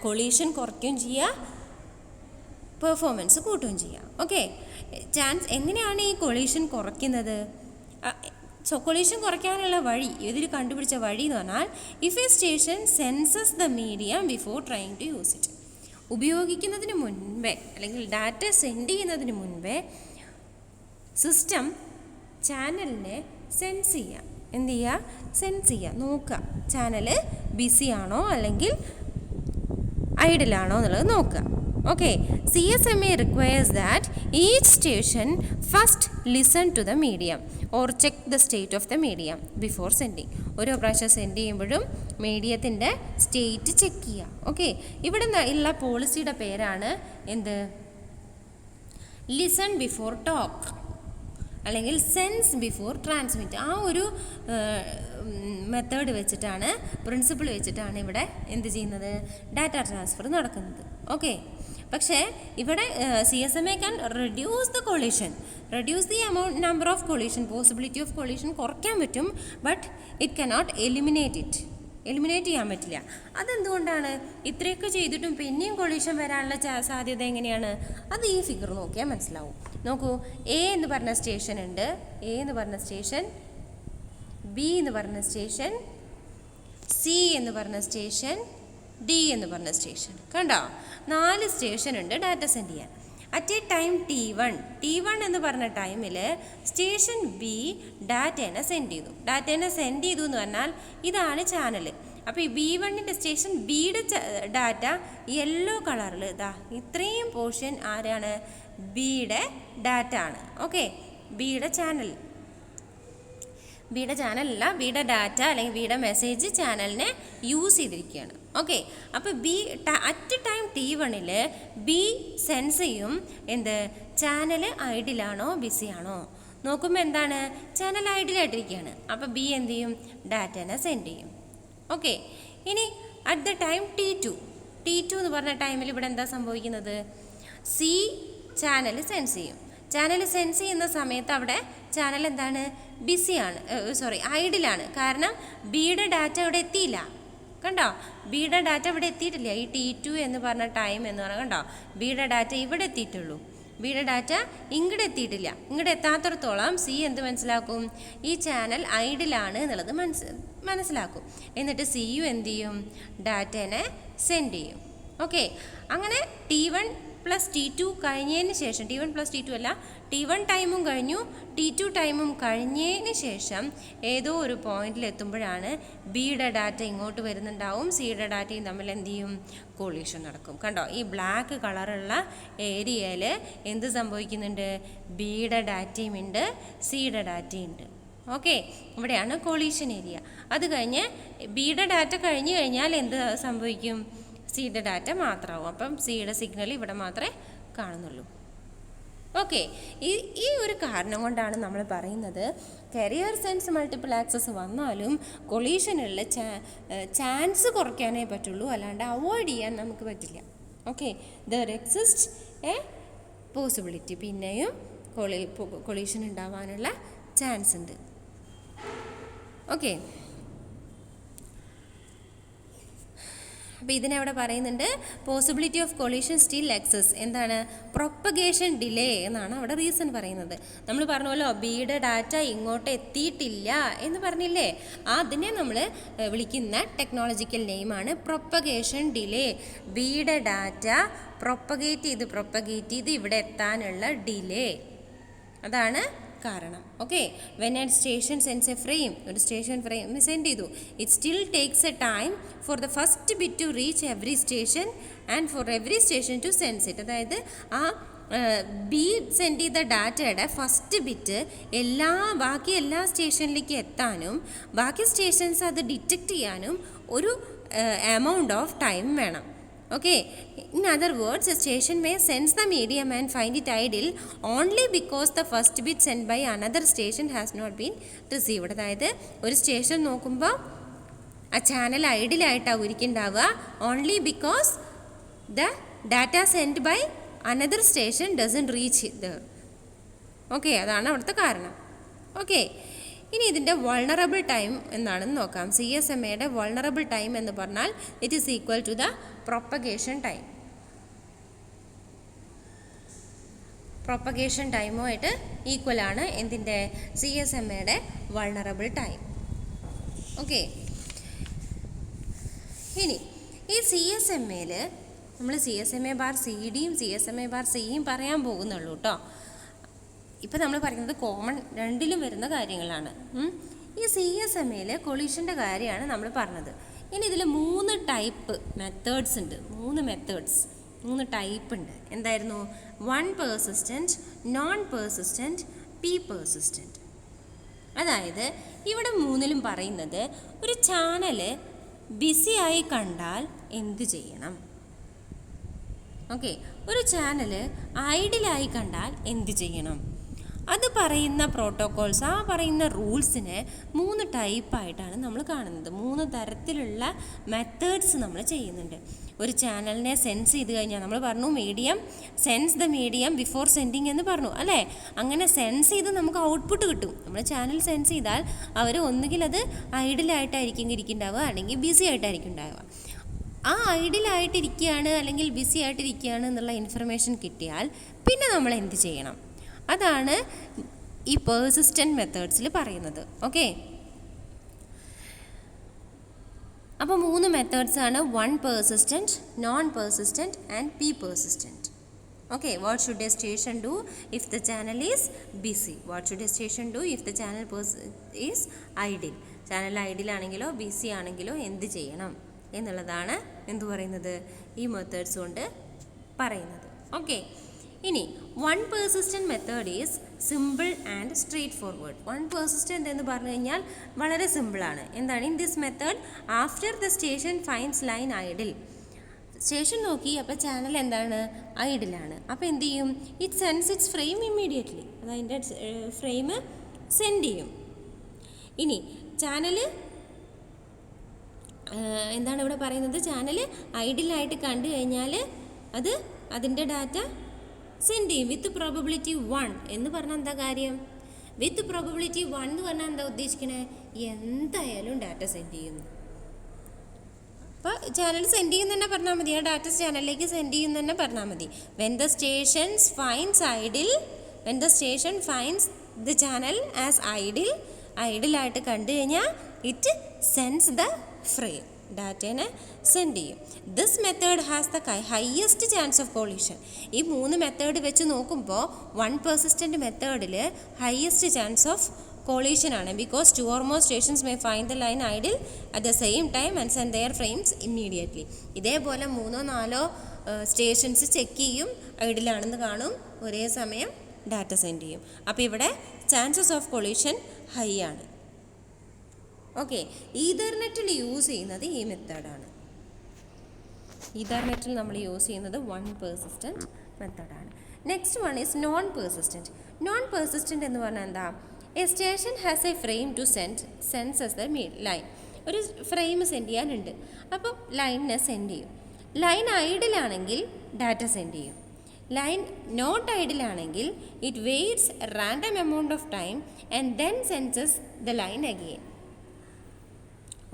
കൊളീഷൻ കുറയ്ക്കുകയും ചെയ്യുക, പെർഫോമൻസ് കൂട്ടുകയും ചെയ്യുക. ഓക്കെ, എങ്ങനെയാണ് ഈ കൊളീഷൻ കുറയ്ക്കുന്നത്? കൊളീഷൻ കുറയ്ക്കാനുള്ള വഴി, ഇതിൽ കണ്ടുപിടിച്ച വഴി എന്ന് പറഞ്ഞാൽ if a station senses the medium before trying to use it. ഉപയോഗിക്കുന്നതിന് മുൻപേ അല്ലെങ്കിൽ ഡാറ്റ സെൻഡ് ചെയ്യുന്നതിന് മുൻപേ സിസ്റ്റം ചാനലിനെ സെൻസ് ചെയ്യുക. എന്ത് ചെയ്യുക? സെൻസ് ചെയ്യുക, നോക്കുക ചാനൽ ബിസി ആണോ അല്ലെങ്കിൽ ഐഡിലാണോ എന്നുള്ളത് നോക്കുക. Okay, CSMA requires that each station first listen to the medium or check the state of the medium before sending. ഓരോ പ്രാവശ്യം സെൻഡ് ചെയ്യുമ്പോഴും മീഡിയത്തിൻ്റെ സ്റ്റേറ്റ് ചെക്ക് ചെയ്യുക. ഓക്കെ, ഇവിടെ ഉള്ള പോളിസിയുടെ പേരാണ് എന്ത്? ലിസൺ ബിഫോർ ടോക്ക് അല്ലെങ്കിൽ സെൻസ് ബിഫോർ ട്രാൻസ്മിറ്റ്. ആ ഒരു മെത്തേഡ് വെച്ചിട്ടാണ്, പ്രിൻസിപ്പിൾ വെച്ചിട്ടാണ് ഇവിടെ എന്ത് ചെയ്യുന്നത്? ഡാറ്റ ട്രാൻസ്ഫർ നടക്കുന്നത്. ഓക്കെ, പക്ഷേ ഇവിടെ CSMA can reduce the collision, reduce the number of collision, possibility of collision കുറയ്ക്കാൻ പറ്റും. ബട്ട് ഇറ്റ് cannot eliminate ചെയ്യാൻ പറ്റില്ല. അതെന്തുകൊണ്ടാണ്? ഇത്രയൊക്കെ ചെയ്തിട്ടും പിന്നെയും കൊളീഷൻ വരാനുള്ള സാധ്യത എങ്ങനെയാണ്? അത് ഈ ഫിഗർ നോക്കിയാൽ മനസ്സിലാവും. നോക്കൂ, A എന്ന് പറഞ്ഞ സ്റ്റേഷൻ ഉണ്ട്, A എന്ന് പറഞ്ഞ സ്റ്റേഷൻ, B എന്ന് പറഞ്ഞ സ്റ്റേഷൻ, C എന്ന് പറഞ്ഞ സ്റ്റേഷൻ, D എന്ന് പറഞ്ഞ സ്റ്റേഷൻ. കണ്ടോ, 4 സ്റ്റേഷൻ ഉണ്ട് ഡാറ്റ സെൻഡ് ചെയ്യാൻ. അറ്റ് എ ടൈം T1 എന്ന് പറഞ്ഞ ടൈമിൽ സ്റ്റേഷൻ B ഡാറ്റേനെ സെൻഡ് ചെയ്തു എന്ന് പറഞ്ഞാൽ ഇതാണ് ചാനൽ. അപ്പോൾ ഈ B1ൻ്റെ സ്റ്റേഷൻ Bയുടെ ഡാറ്റ യെല്ലോ കളറിൽ ഇതാ ഇത്രയും പോർഷൻ ആരാണ്? Bയുടെ ഡാറ്റ ആണ്. ഓക്കെ, Bയുടെ ചാനൽ. ബിയുടെ ചാനലല്ല, ബിയുടെ ഡാറ്റ അല്ലെങ്കിൽ ബിയുടെ മെസ്സേജ് ചാനലിനെ യൂസ് ചെയ്തിരിക്കുകയാണ്. ഓക്കെ, അപ്പോൾ B at time T1 B sense ചെയ്യും എന്ത്, ചാനൽ ഐഡിലാണോ ബിസിയാണോ. നോക്കുമ്പോൾ എന്താണ്, ചാനൽ ഐഡിലായിട്ടിരിക്കുകയാണ്. അപ്പോൾ ബി എന്ത് ചെയ്യും, ഡാറ്റനെ സെൻഡ് ചെയ്യും. ഓക്കെ, ഇനി അറ്റ് ദ ടൈം T2 എന്ന് പറഞ്ഞ ടൈമിൽ ഇവിടെ എന്താ സംഭവിക്കുന്നത്, സി ചാനൽ സെൻസ് ചെയ്യും. ചാനൽ സെൻസ് ചെയ്യുന്ന സമയത്ത് അവിടെ ചാനൽ എന്താണ്, ബിസിയാണ്, ഐഡിലാണ്. കാരണം ബിയുടെ ഡാറ്റ ഇവിടെ എത്തിയില്ല. കണ്ടോ, ബിയുടെ ഡാറ്റ ഇവിടെ എത്തിയിട്ടില്ല. ഈ T2 എന്ന് പറഞ്ഞ ടൈം എന്ന് പറഞ്ഞാൽ കണ്ടോ, ബിയുടെ ഡാറ്റ ഇവിടെ എത്തിയിട്ടുള്ളൂ, ബിയുടെ ഡാറ്റ ഇങ്ങോട്ട് എത്തിയിട്ടില്ല. ഇങ്ങോട്ട് എത്താത്തിടത്തോളം സി എന്ത് മനസ്സിലാക്കും, ഈ ചാനൽ ഐഡിലാണ് എന്നുള്ളത് മനസ്സിലാക്കും. എന്നിട്ട് സിയു എന്ത് ചെയ്യും, ഡാറ്റേനെ സെൻഡ് ചെയ്യും. ഓക്കെ, അങ്ങനെ T1 + T2 കഴിഞ്ഞതിന് ശേഷം, T1 + T2 അല്ല, T1 ടൈമും കഴിഞ്ഞു, T2 ടൈമും കഴിഞ്ഞതിന് ശേഷം ഏതോ ഒരു പോയിന്റിൽ എത്തുമ്പോഴാണ് ബിയുടെ ഡാറ്റ ഇങ്ങോട്ട് വരുന്നുണ്ടാവും, സിയുടെ ഡാറ്റയും തമ്മിൽ എന്ത് ചെയ്യും, കൊളീഷൻ നടക്കും. കണ്ടോ, ഈ ബ്ലാക്ക് കളറുള്ള ഏരിയയിൽ എന്ത് സംഭവിക്കുന്നുണ്ട്, ബിയുടെ ഡാറ്റയും ഉണ്ട്, സിയുടെ ഡാറ്റയും ഉണ്ട്. ഓക്കെ, ഇവിടെയാണ് കൊളീഷൻ ഏരിയ. അത് കഴിഞ്ഞ് ബിയുടെ ഡാറ്റ കഴിഞ്ഞു കഴിഞ്ഞാൽ എന്ത് സംഭവിക്കും, സിയുടെ ഡാറ്റ മാത്രമാവും. അപ്പം സിയുടെ സിഗ്നൽ ഇവിടെ മാത്രമേ കാണുന്നുള്ളൂ. ഓക്കെ, ഈ ഒരു കാരണം കൊണ്ടാണ് നമ്മൾ പറയുന്നത് കരിയർ സെൻസ് മൾട്ടിപ്പിൾ ആക്സസ് വന്നാലും കൊളീഷനുള്ള ചാൻസ് കുറയ്ക്കാനേ പറ്റുള്ളൂ, അല്ലാണ്ട് അവോയ്ഡ് ചെയ്യാൻ നമുക്ക് പറ്റില്ല. Okay, there exist a possibility, പിന്നെയും കൊളീഷൻ ഉണ്ടാവാനുള്ള ചാൻസ് ഉണ്ട്. ഓക്കെ, അപ്പോൾ ഇതിനവിടെ പറയുന്നുണ്ട് possibility of collision still exists. എന്താണ്, പ്രൊപ്പഗേഷൻ ഡിലേ എന്നാണ് അവിടെ റീസൺ പറയുന്നത്. നമ്മൾ പറഞ്ഞല്ലോ ബിയുടെ ഡാറ്റ ഇങ്ങോട്ട് എത്തിയിട്ടില്ല എന്ന് പറഞ്ഞില്ലേ, അതിനെ നമ്മൾ വിളിക്കുന്ന ടെക്നോളജിക്കൽ നെയിമാണ് പ്രൊപ്പഗേഷൻ ഡിലേ. ബിയുടെ ഡാറ്റ പ്രൊപ്പഗേറ്റ് ചെയ്ത് ഇവിടെ എത്താനുള്ള ഡിലേ, അതാണ് കാരണം. Okay, when at station sense a frame, ഒരു സ്റ്റേഷൻ ഫ്രെയിം സെൻഡ് ചെയ്തു, it still takes a time for the first bit to reach every station and for every station to sense it. അതായത് ആ be send ചെയ്ത ഡാറ്റയുടെ first bit ബാക്കി എല്ലാ സ്റ്റേഷനിലേക്ക് എത്താനും ബാക്കി സ്റ്റേഷൻസ് അത് ഡിറ്റക്റ്റ് ചെയ്യാനും ഒരു എമൗണ്ട് ഓഫ് ടൈം വേണം. Okay, in other words, a station may sense the medium and find it idle only because the first bit sent by another station has not been received. അതായത് ഒരു station നോക്കുമ്പോൾ ആ channel ഐഡിലായിട്ടാണ് ഒരിക്കലുണ്ടാവുക, only because the data send by another station doesn't reach there. Okay, അതാണ് അവിടുത്തെ കാരണം. Okay, ഇനി ഇതിൻ്റെ വൾണറബിൾ ടൈം എന്താണെന്ന് നോക്കാം. CSMAയുടെ വൾണറബിൾ ടൈം എന്ന് പറഞ്ഞാൽ it is equal to the propagation time. Propagation ടൈമുമായിട്ട് ഈക്വൽ ആണ് എന്തിൻ്റെ, CSMAയുടെ വൾണറബിൾ ടൈം. ഓക്കെ, ഇനി ഈ CSMAയിൽ നമ്മൾ CSMA/CD യും CSMA/C യും പറയാൻ പോകുന്നുള്ളൂ കേട്ടോ. ഇപ്പോൾ നമ്മൾ പറയുന്നത് കോമൺ രണ്ടിലും വരുന്ന കാര്യങ്ങളാണ്. ഈ CSMAയിൽ കൊളീഷൻ്റെ കാര്യമാണ് നമ്മൾ പറഞ്ഞത്. ഇനി ഇതിൽ 3 ടൈപ്പ് മെത്തേഡ്സ് ഉണ്ട്, 3 ടൈപ്പ് ഉണ്ട്. എന്തായിരുന്നു, 1 persistent, non persistent, P persistent. അതായത് ഇവിടെ 3ലും പറയുന്നത് ഒരു ചാനൽ ബിസിയായി കണ്ടാൽ എന്ത് ചെയ്യണം. ഓക്കെ, ഒരു ചാനൽ ഐഡിലായി കണ്ടാൽ എന്ത് ചെയ്യണം, അത് പറയുന്ന പ്രോട്ടോക്കോൾസ്, ആ പറയുന്ന റൂൾസിനെ 3 ടൈപ്പായിട്ടാണ് നമ്മൾ കാണുന്നത്. 3 തരത്തിലുള്ള മെത്തേഡ്സ് നമ്മൾ ചെയ്യുന്നുണ്ട്. ഒരു ചാനലിനെ സെൻസ് ചെയ്ത് കഴിഞ്ഞാൽ നമ്മൾ പറഞ്ഞു sense the medium before sending എന്ന് പറഞ്ഞു അല്ലേ. അങ്ങനെ സെൻസ് ചെയ്ത് നമുക്ക് ഔട്ട്പുട്ട് കിട്ടും. നമ്മൾ ചാനൽ സെൻസ് ചെയ്താൽ അവർ ഒന്നുകിൽ അത് ഐഡിലായിട്ടായിരിക്കും ഇരിക്കുന്നുണ്ടാവുക, അല്ലെങ്കിൽ ബിസി ആയിട്ടായിരിക്കും ഉണ്ടാവുക. ആ ഐഡിലായിട്ടിരിക്കുകയാണ് അല്ലെങ്കിൽ ബിസി ആയിട്ടിരിക്കുകയാണ് എന്നുള്ള ഇൻഫർമേഷൻ കിട്ടിയാൽ പിന്നെ നമ്മൾ എന്ത് ചെയ്യണം, അതാണ് ഈ പെർസിസ്റ്റൻറ്റ് മെത്തേഡ്സിൽ പറയുന്നത്. ഓക്കെ, അപ്പോൾ 3 മെത്തേഡ്സാണ്, 1 persistent, non persistent and P persistent. Okay, what should a station do if the channel is busy, what should a station do if the channel is idle, channel ഐഡിലാണെങ്കിലോ ബിസി ആണെങ്കിലോ എന്ത് ചെയ്യണം എന്നുള്ളതാണ് എന്തു പറയുന്നത്, ഈ മെത്തേഡ്സ് കൊണ്ട് പറയുന്നത്. ഓക്കെ, ഇനി 1 persistent method is simple and straight forward. One persistent എന്ന് പറഞ്ഞു കഴിഞ്ഞാൽ വളരെ സിമ്പിളാണ്. എന്താണ്? In this method after the station finds line idle. Station നോക്കി അപ്പോൾ ചാനൽ എന്താണ്? ഐഡിലാണ്. അപ്പോൾ എന്ത് ചെയ്യും? It sense it's frame immediately. അതതിൻ്റെ ഫ്രെയിം സെൻഡ് ചെയ്യും. ഇനി ചാനൽ എന്താണ് ഇവിടെ പറയുന്നത്? ചാനൽ ഐഡിലായിട്ട് കണ്ടു കഴിഞ്ഞാൽ അത് അതിൻ്റെ ഡാറ്റ സെൻഡ് ചെയ്യും വിത്ത് പ്രോബബിലിറ്റി 1 എന്ന് പറഞ്ഞാൽ എന്താ കാര്യം? വിത്ത് പ്രോബബിലിറ്റി 1 എന്ന് പറഞ്ഞാൽ എന്താ ഉദ്ദേശിക്കണേ? എന്തായാലും ഡാറ്റ സെൻഡ് ചെയ്യുന്നു. അപ്പോൾ ചാനൽ സെൻഡ് ചെയ്യുന്ന തന്നെ പറഞ്ഞാൽ മതി. ആ ഡാറ്റ ചാനലിലേക്ക് സെൻഡ് ചെയ്യുന്ന തന്നെ പറഞ്ഞാൽ മതി. When the station finds the channel as ഐഡിലായിട്ട് കണ്ടു കഴിഞ്ഞാൽ ഇറ്റ് സെൻസ് ദ ഫ്രെയിം, ഡാറ്റേനെ സെൻഡ് ചെയ്യും. This method has the highest chance of collision. ഈ 3 മെത്തേഡ് വെച്ച് നോക്കുമ്പോൾ വൺ പെർസിസ്റ്റൻ്റ് മെത്തേഡിൽ ഹയസ്റ്റ് ചാൻസ് ഓഫ് കൊളീഷനാണ്. Because 2 or more stations may find the line idle at the same time and send their frames immediately. ഇതേപോലെ 3-4 stations check ചെയ്യും, ഐഡിലാണെന്ന് കാണും, ഒരേ സമയം ഡാറ്റ സെൻഡ് ചെയ്യും. അപ്പോൾ ഇവിടെ ചാൻസസ് ഓഫ് കൊളീഷൻ ഹൈ ആണ്. ഓക്കെ, ഈതർനെറ്റിൽ യൂസ് ചെയ്യുന്നത് ഈ മെത്തേഡാണ്. ഈതർനെറ്റിൽ നമ്മൾ യൂസ് ചെയ്യുന്നത് വൺ പെർസിസ്റ്റൻറ്റ് മെത്തേഡാണ്. Next one is non persistent. Non persistent എന്ന് പറഞ്ഞാൽ എന്താ? A station has a frame to senses the line. ഒരു ഫ്രെയിം സെൻഡ് ചെയ്യാനുണ്ട്, അപ്പം ലൈനിനെ സെൻഡ് ചെയ്യും. ലൈൻ ഐഡിലാണെങ്കിൽ ഡാറ്റ സെൻഡ് ചെയ്യും. ലൈൻ നോട്ട് ഐഡിലാണെങ്കിൽ it waits random amount of time and then senses the line again.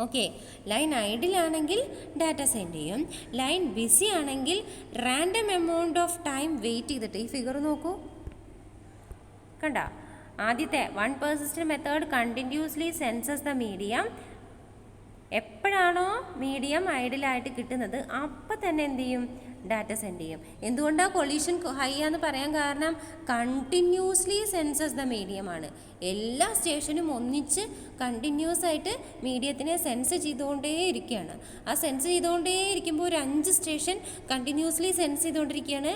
Okay, line ഐഡിലാണെങ്കിൽ data send ചെയ്യും. ലൈൻ ബിസി ആണെങ്കിൽ random amount of time wait ചെയ്തിട്ട്, ഈ ഫിഗർ നോക്കൂ, കണ്ട? ആദ്യത്തെ one persistent method continuously senses the medium. എപ്പോഴാണോ medium ഐഡിലായിട്ട് കിട്ടുന്നത് അപ്പം തന്നെ എന്ത് ചെയ്യും? ഡാറ്റ സെൻഡ് ചെയ്യും. എന്തുകൊണ്ടാണ് കൊളീഷൻ ഹൈ ആന്ന് പറയാൻ കാരണം? കണ്ടിന്യൂസ്ലി സെൻസസ് ദ മീഡിയമാണ്. എല്ലാ സ്റ്റേഷനും ഒന്നിച്ച് കണ്ടിന്യൂസ് ആയിട്ട് മീഡിയത്തിനെ സെൻസ് ചെയ്തുകൊണ്ടേ ഇരിക്കുകയാണ്. ആ സെൻസ് ചെയ്തുകൊണ്ടേ ഇരിക്കുമ്പോൾ ഒരു 5 സ്റ്റേഷൻ കണ്ടിന്യൂസ്ലി സെൻസ് ചെയ്തുകൊണ്ടിരിക്കുകയാണ്.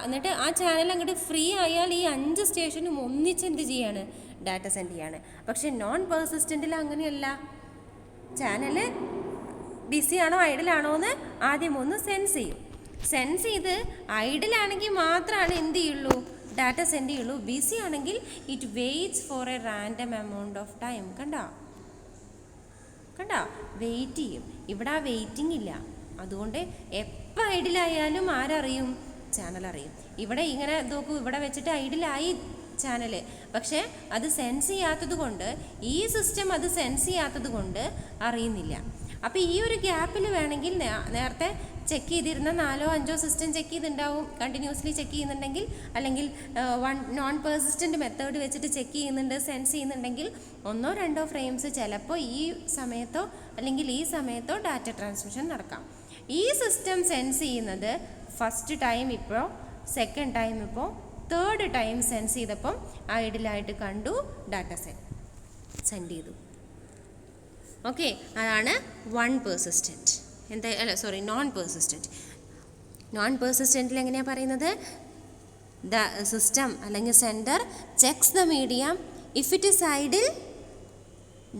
എന്നിട്ട് ആ ചാനൽ അങ്ങോട്ട് ഫ്രീ ആയാൽ ഈ 5 സ്റ്റേഷനും ഒന്നിച്ച് എന്ത് ചെയ്യാണ്? ഡാറ്റ സെൻഡ് ചെയ്യാണ്. പക്ഷെ നോൺ പെർസിസ്റ്റൻറ്റിൽ അങ്ങനെയല്ല. ചാനൽ ബിസി ആണോ ഐഡിലാണോ എന്ന് ആദ്യം ഒന്ന് സെൻസ് ചെയ്യും. സെൻസ് ചെയ്ത് ഐഡിലാണെങ്കിൽ മാത്രമാണ് എന്ത് ചെയ്യുള്ളൂ? ഡാറ്റ സെൻഡ് ചെയ്യുള്ളൂ. ബിസി ആണെങ്കിൽ it waits for a random amount of time. കണ്ടോ? വെയിറ്റ് ചെയ്യും. ഇവിടെ ആ വെയിറ്റിംഗ് ഇല്ല. അതുകൊണ്ട് എപ്പോൾ ഐഡിലായാലും ആരറിയും? ചാനൽ അറിയും. ഇവിടെ ഇങ്ങനെ നോക്കൂ, ഇവിടെ വെച്ചിട്ട് ഐഡിലായി ചാനൽ, പക്ഷേ അത് സെൻസ് ചെയ്യാത്തത് കൊണ്ട്, ഈ സിസ്റ്റം അത് സെൻസ് ചെയ്യാത്തത് കൊണ്ട് അറിയുന്നില്ല. അപ്പോൾ ഈ ഒരു ഗ്യാപ്പിൽ വേണമെങ്കിൽ നേരത്തെ ചെക്ക് ചെയ്തിരുന്ന 4-5 സിസ്റ്റം ചെക്ക് ചെയ്തിട്ടുണ്ടാവും, കണ്ടിന്യൂസ്ലി ചെക്ക് ചെയ്യുന്നുണ്ടെങ്കിൽ, അല്ലെങ്കിൽ നോൺ പെർസിസ്റ്റൻറ്റ് മെത്തേഡ് വെച്ചിട്ട് ചെക്ക് ചെയ്യുന്നുണ്ട്, സെൻസ് ചെയ്യുന്നുണ്ടെങ്കിൽ 1-2 ഫ്രെയിംസ് ചിലപ്പോൾ ഈ സമയത്തോ അല്ലെങ്കിൽ ഈ സമയത്തോ ഡാറ്റ ട്രാൻസ്മിഷൻ നടക്കാം. ഈ സിസ്റ്റം സെൻസ് ചെയ്യുന്നത് ഫസ്റ്റ് ടൈം ഇപ്പോൾ, സെക്കൻഡ് ടൈം ഇപ്പോൾ, തേർഡ് ടൈം സെൻസ് ചെയ്തപ്പം ഐഡിലായിട്ട് കണ്ടു, ഡാറ്റ സെൻഡ് ചെയ്തു. ഓക്കെ, അതാണ് one persistent. Non persistent. Non പെർസിസ്റ്റൻറ്റിൽ എങ്ങനെയാണ് പറയുന്നത്? ദ സിസ്റ്റം അല്ലെങ്കിൽ sender checks the medium. If it is idle,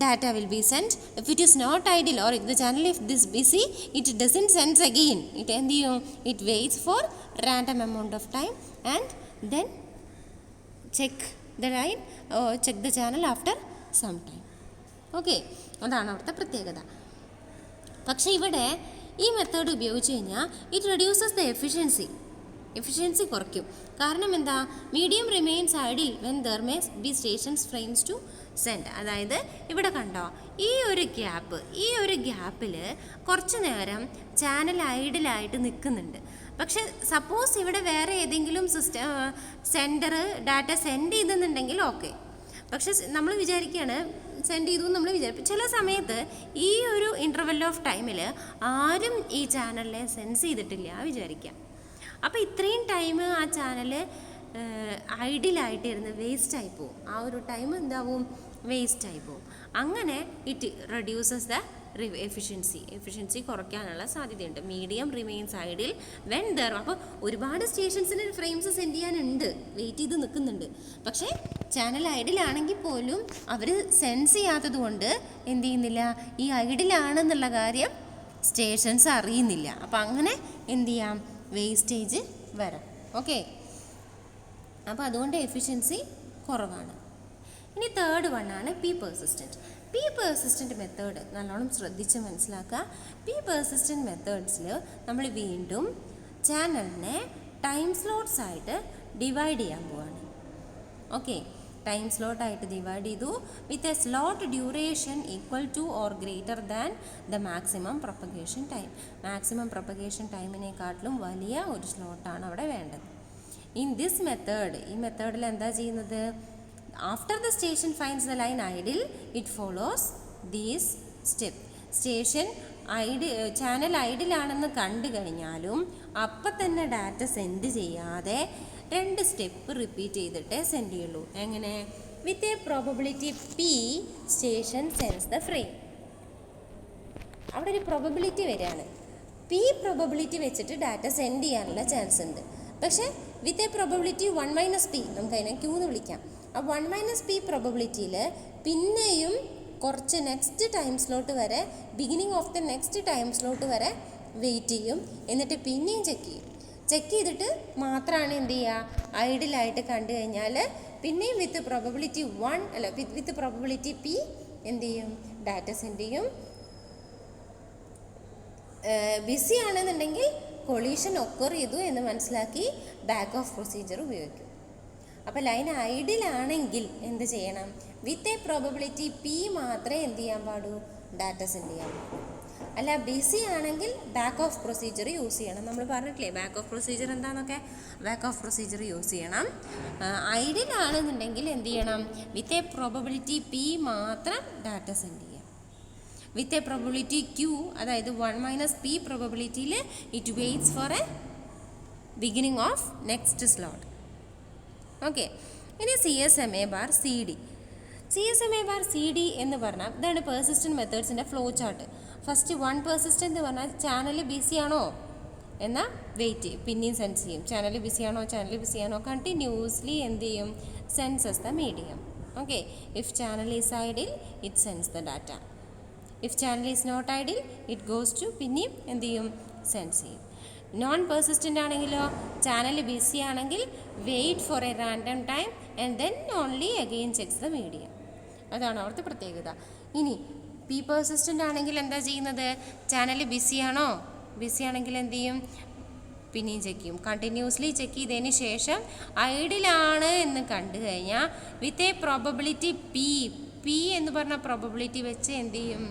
data will be sent. If it is not idle or if the channel is this busy, it doesn't send again. It waits for random amount of time and then check the line or check the channel after some time. Okay, അതാണ് അവിടുത്തെ പ്രത്യേകത. പക്ഷേ ഇവിടെ ഈ method ഉപയോഗിച്ച് കഴിഞ്ഞാൽ it reduces the efficiency കുറയ്ക്കും. കാരണം എന്താ? Medium remains idle when there may be stations frames to send. അതായത് ഇവിടെ കണ്ടോ, ഈ ഒരു ഗ്യാപ്പിൽ കുറച്ച് നേരം ചാനൽ ഐഡിലായിട്ട് നിൽക്കുന്നുണ്ട്. പക്ഷെ സപ്പോസ് ഇവിടെ വേറെ ഏതെങ്കിലും സെൻഡർ ഡാറ്റ സെൻഡ് ചെയ്തെന്നുണ്ടെങ്കിൽ ഓക്കെ. പക്ഷെ നമ്മൾ വിചാരിക്കുകയാണ് സെൻഡ് ചെയ്തു നമ്മൾ വിചാരിക്കും. ചില സമയത്ത് ഈ ഒരു ഇൻ്റർവെൽ ഓഫ് ടൈമിൽ ആരും ഈ ചാനലിനെ സെൻസ് ചെയ്തിട്ടില്ല വിചാരിക്കാം. അപ്പോൾ ഇത്രയും ടൈം ആ ചാനൽ ഐഡിലായിട്ടിരുന്ന് വേസ്റ്റായി പോവും. ആ ഒരു ടൈം എന്താവും? വേസ്റ്റായി പോവും. അങ്ങനെ ഇറ്റ് റെഡ്യൂസസ് ദ എഫിഷ്യൻസി കുറയ്ക്കാനുള്ള സാധ്യതയുണ്ട്. Medium remains idle when there. അപ്പോൾ ഒരുപാട് സ്റ്റേഷൻസിന് ഫ്രെയിംസ് സെൻഡ് ചെയ്യാനുണ്ട്, വെയിറ്റ് ചെയ്ത് നിൽക്കുന്നുണ്ട്. പക്ഷേ ചാനൽ ഐഡിലാണെങ്കിൽ പോലും അവർ സെൻസ് ചെയ്യാത്തത് കൊണ്ട് എന്ത് ചെയ്യുന്നില്ല, ഈ ഐഡിലാണെന്നുള്ള കാര്യം സ്റ്റേഷൻസ് അറിയുന്നില്ല. അപ്പോൾ അങ്ങനെ എന്ത് ചെയ്യാം, വേസ്റ്റേജ് വരാം. ഓക്കെ, അപ്പോൾ അതുകൊണ്ട് എഫിഷ്യൻസി കുറവാണ്. ഇനി തേർഡ് വണ്ണാണ് പി പെർസിസ്റ്റൻറ്റ് മെത്തേഡ്. നല്ലോണം ശ്രദ്ധിച്ച് മനസ്സിലാക്കുക. പി പെർസിസ്റ്റൻറ്റ് മെത്തേഡ്സിൽ നമ്മൾ വീണ്ടും ചാനലിനെ ടൈം സ്ലോട്ട്സ് ആയിട്ട് ഡിവൈഡ് ചെയ്യാൻ പോവാണ്. ഓക്കെ, ടൈം സ്ലോട്ടായിട്ട് ഡിവൈഡ് ചെയ്തു with a slot duration equal to or greater than the maximum propagation time. Maximum propagation ടൈമിനെക്കാട്ടിലും വലിയ ഒരു സ്ലോട്ടാണ് അവിടെ വേണ്ടത്. ഇൻ ദിസ് മെത്തേഡ്, ഈ മെത്തേഡിൽ എന്താ ചെയ്യുന്നത്, after the station finds the line idle it follows these step. Station channel ഐഡിലാണെന്ന് കണ്ടു കഴിഞ്ഞാലും അപ്പം തന്നെ ഡാറ്റ സെൻഡ് ചെയ്യാതെ 2 സ്റ്റെപ്പ് റിപ്പീറ്റ് ചെയ്തിട്ടേ സെൻഡ് ചെയ്യുള്ളൂ. എങ്ങനെ? വിത്ത് a probability P station sense the frame. അവിടെ ഒരു പ്രോബബിലിറ്റി വരികയാണ്. പി പ്രോബബിലിറ്റി വെച്ചിട്ട് ഡാറ്റ സെൻഡ് ചെയ്യാനുള്ള ചാൻസ് ഉണ്ട്. പക്ഷേ വിത്ത് എ പ്രോബബിലിറ്റി 1 - p, നമുക്ക് അതിനെ Q എന്ന് വിളിക്കാം. ആ 1 - p പ്രോബബിലിറ്റിയിൽ പിന്നെയും കുറച്ച് നെക്സ്റ്റ് ടൈം സ്ലോട്ട് വരെ, beginning of the next time slot വരെ വെയിറ്റ് ചെയ്യും. എന്നിട്ട് പിന്നെയും ചെക്ക് ചെയ്തിട്ട് മാത്രമാണ് എന്ത് ചെയ്യുക, ഐഡിലായിട്ട് കണ്ടു കഴിഞ്ഞാൽ പിന്നെയും വിത്ത് പ്രോബബിലിറ്റി 1 അല്ല വിത്ത് പ്രോബബിലിറ്റി പി എന്ത് ചെയ്യും, ഡാറ്റ സെൻഡ് ചെയ്യും. ബിസി ആണെന്നുണ്ടെങ്കിൽ കൊളീഷൻ ഒക്കർ ചെയ്തു എന്ന് മനസ്സിലാക്കി ബാക്ക് ഓഫ് പ്രൊസീജിയർ ഉപയോഗിക്കും. അപ്പോൾ ലൈൻ ഐഡിലാണെങ്കിൽ എന്ത് ചെയ്യണം, വിത്ത് എ പ്രോബബിലിറ്റി പി മാത്രമേ എന്ത് ചെയ്യാൻ പാടൂ, ഡാറ്റ സെൻഡ് ചെയ്യാൻ പാടൂ. അല്ല ബിസി ആണെങ്കിൽ ബാക്ക് ഓഫ് പ്രൊസീജിയർ യൂസ് ചെയ്യണം. നമ്മൾ പറഞ്ഞിട്ടില്ലേ ബാക്ക് ഓഫ് പ്രൊസീജിയർ എന്താണെന്നൊക്കെ. ബാക്ക് ഓഫ് പ്രൊസീജിയർ യൂസ് ചെയ്യണം. ഐഡിലാണെന്നുണ്ടെങ്കിൽ എന്ത് ചെയ്യണം, വിത്ത് എ പ്രോബബിലിറ്റി പി മാത്രം ഡാറ്റ സെൻഡ് ചെയ്യാം. വിത്ത് എ പ്രോബബിലിറ്റി ക്യൂ, അതായത് 1 - p പ്രോബബിലിറ്റിയിൽ it waits for a beginning of next slot. Okay, ഇനി CSMA/CD. CSMA/CD എന്ന് പറഞ്ഞാൽ ഇതാണ് പെർസിസ്റ്റൻറ്റ് മെത്തേഡ്സിൻ്റെ ഫ്ലോ ചാർട്ട്. ഫസ്റ്റ് 1 പെർസിസ്റ്റൻ്റ് എന്ന് പറഞ്ഞാൽ ചാനൽ ബിസി ആണോ എന്നാൽ വെയിറ്റ് ചെയ്യും, പിന്നെയും സെൻസ് ചെയ്യും. ചാനൽ ബിസി ആണോ കണ്ടിന്യൂസ്ലി എന്ത് ചെയ്യും, senses the medium. Okay, if channel is idle it sense the data. If channel is not idle it goes to പിന്നെയും എന്ത് ചെയ്യും, സെൻസ് ചെയ്യും. നോൺ പെർസിസ്റ്റൻ്റ് ആണെങ്കിലോ, ചാനൽ ബിസി ആണെങ്കിൽ wait for a random time and then only again checks the medium. അതാണ് അവിടുത്തെ പ്രത്യേകത. ഇനി പി പെർസിസ്റ്റൻ്റ് ആണെങ്കിൽ എന്താ ചെയ്യുന്നത്, ചാനൽ ബിസി ആണെങ്കിൽ എന്ത് ചെയ്യും, പിന്നെയും ചെക്ക് ചെയ്യും. കണ്ടിന്യൂസ്ലി ചെക്ക് ചെയ്തതിന് ശേഷം ഐഡിലാണ് എന്ന് കണ്ടു കഴിഞ്ഞാൽ വിത്ത് എ പ്രോബബിലിറ്റി പി എന്ന് പറഞ്ഞ പ്രോബബിലിറ്റി വെച്ച് എന്ത് ചെയ്യും,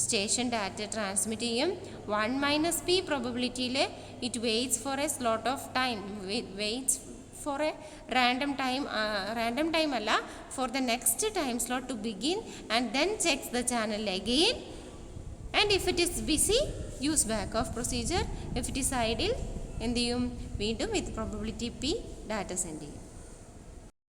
സ്റ്റേഷൻ ഡാറ്റ ട്രാൻസ്മിറ്റ് ചെയ്യും. 1 - p പ്രോബബിലിറ്റിയിൽ it waits for a slot of time, waits for a random time അല്ല, for the next time slot to begin and then checks the channel again, and if it is busy use back off procedure. If it is idle എന്ത് ചെയ്യും, വീണ്ടും with probability p data send ചെയ്യും.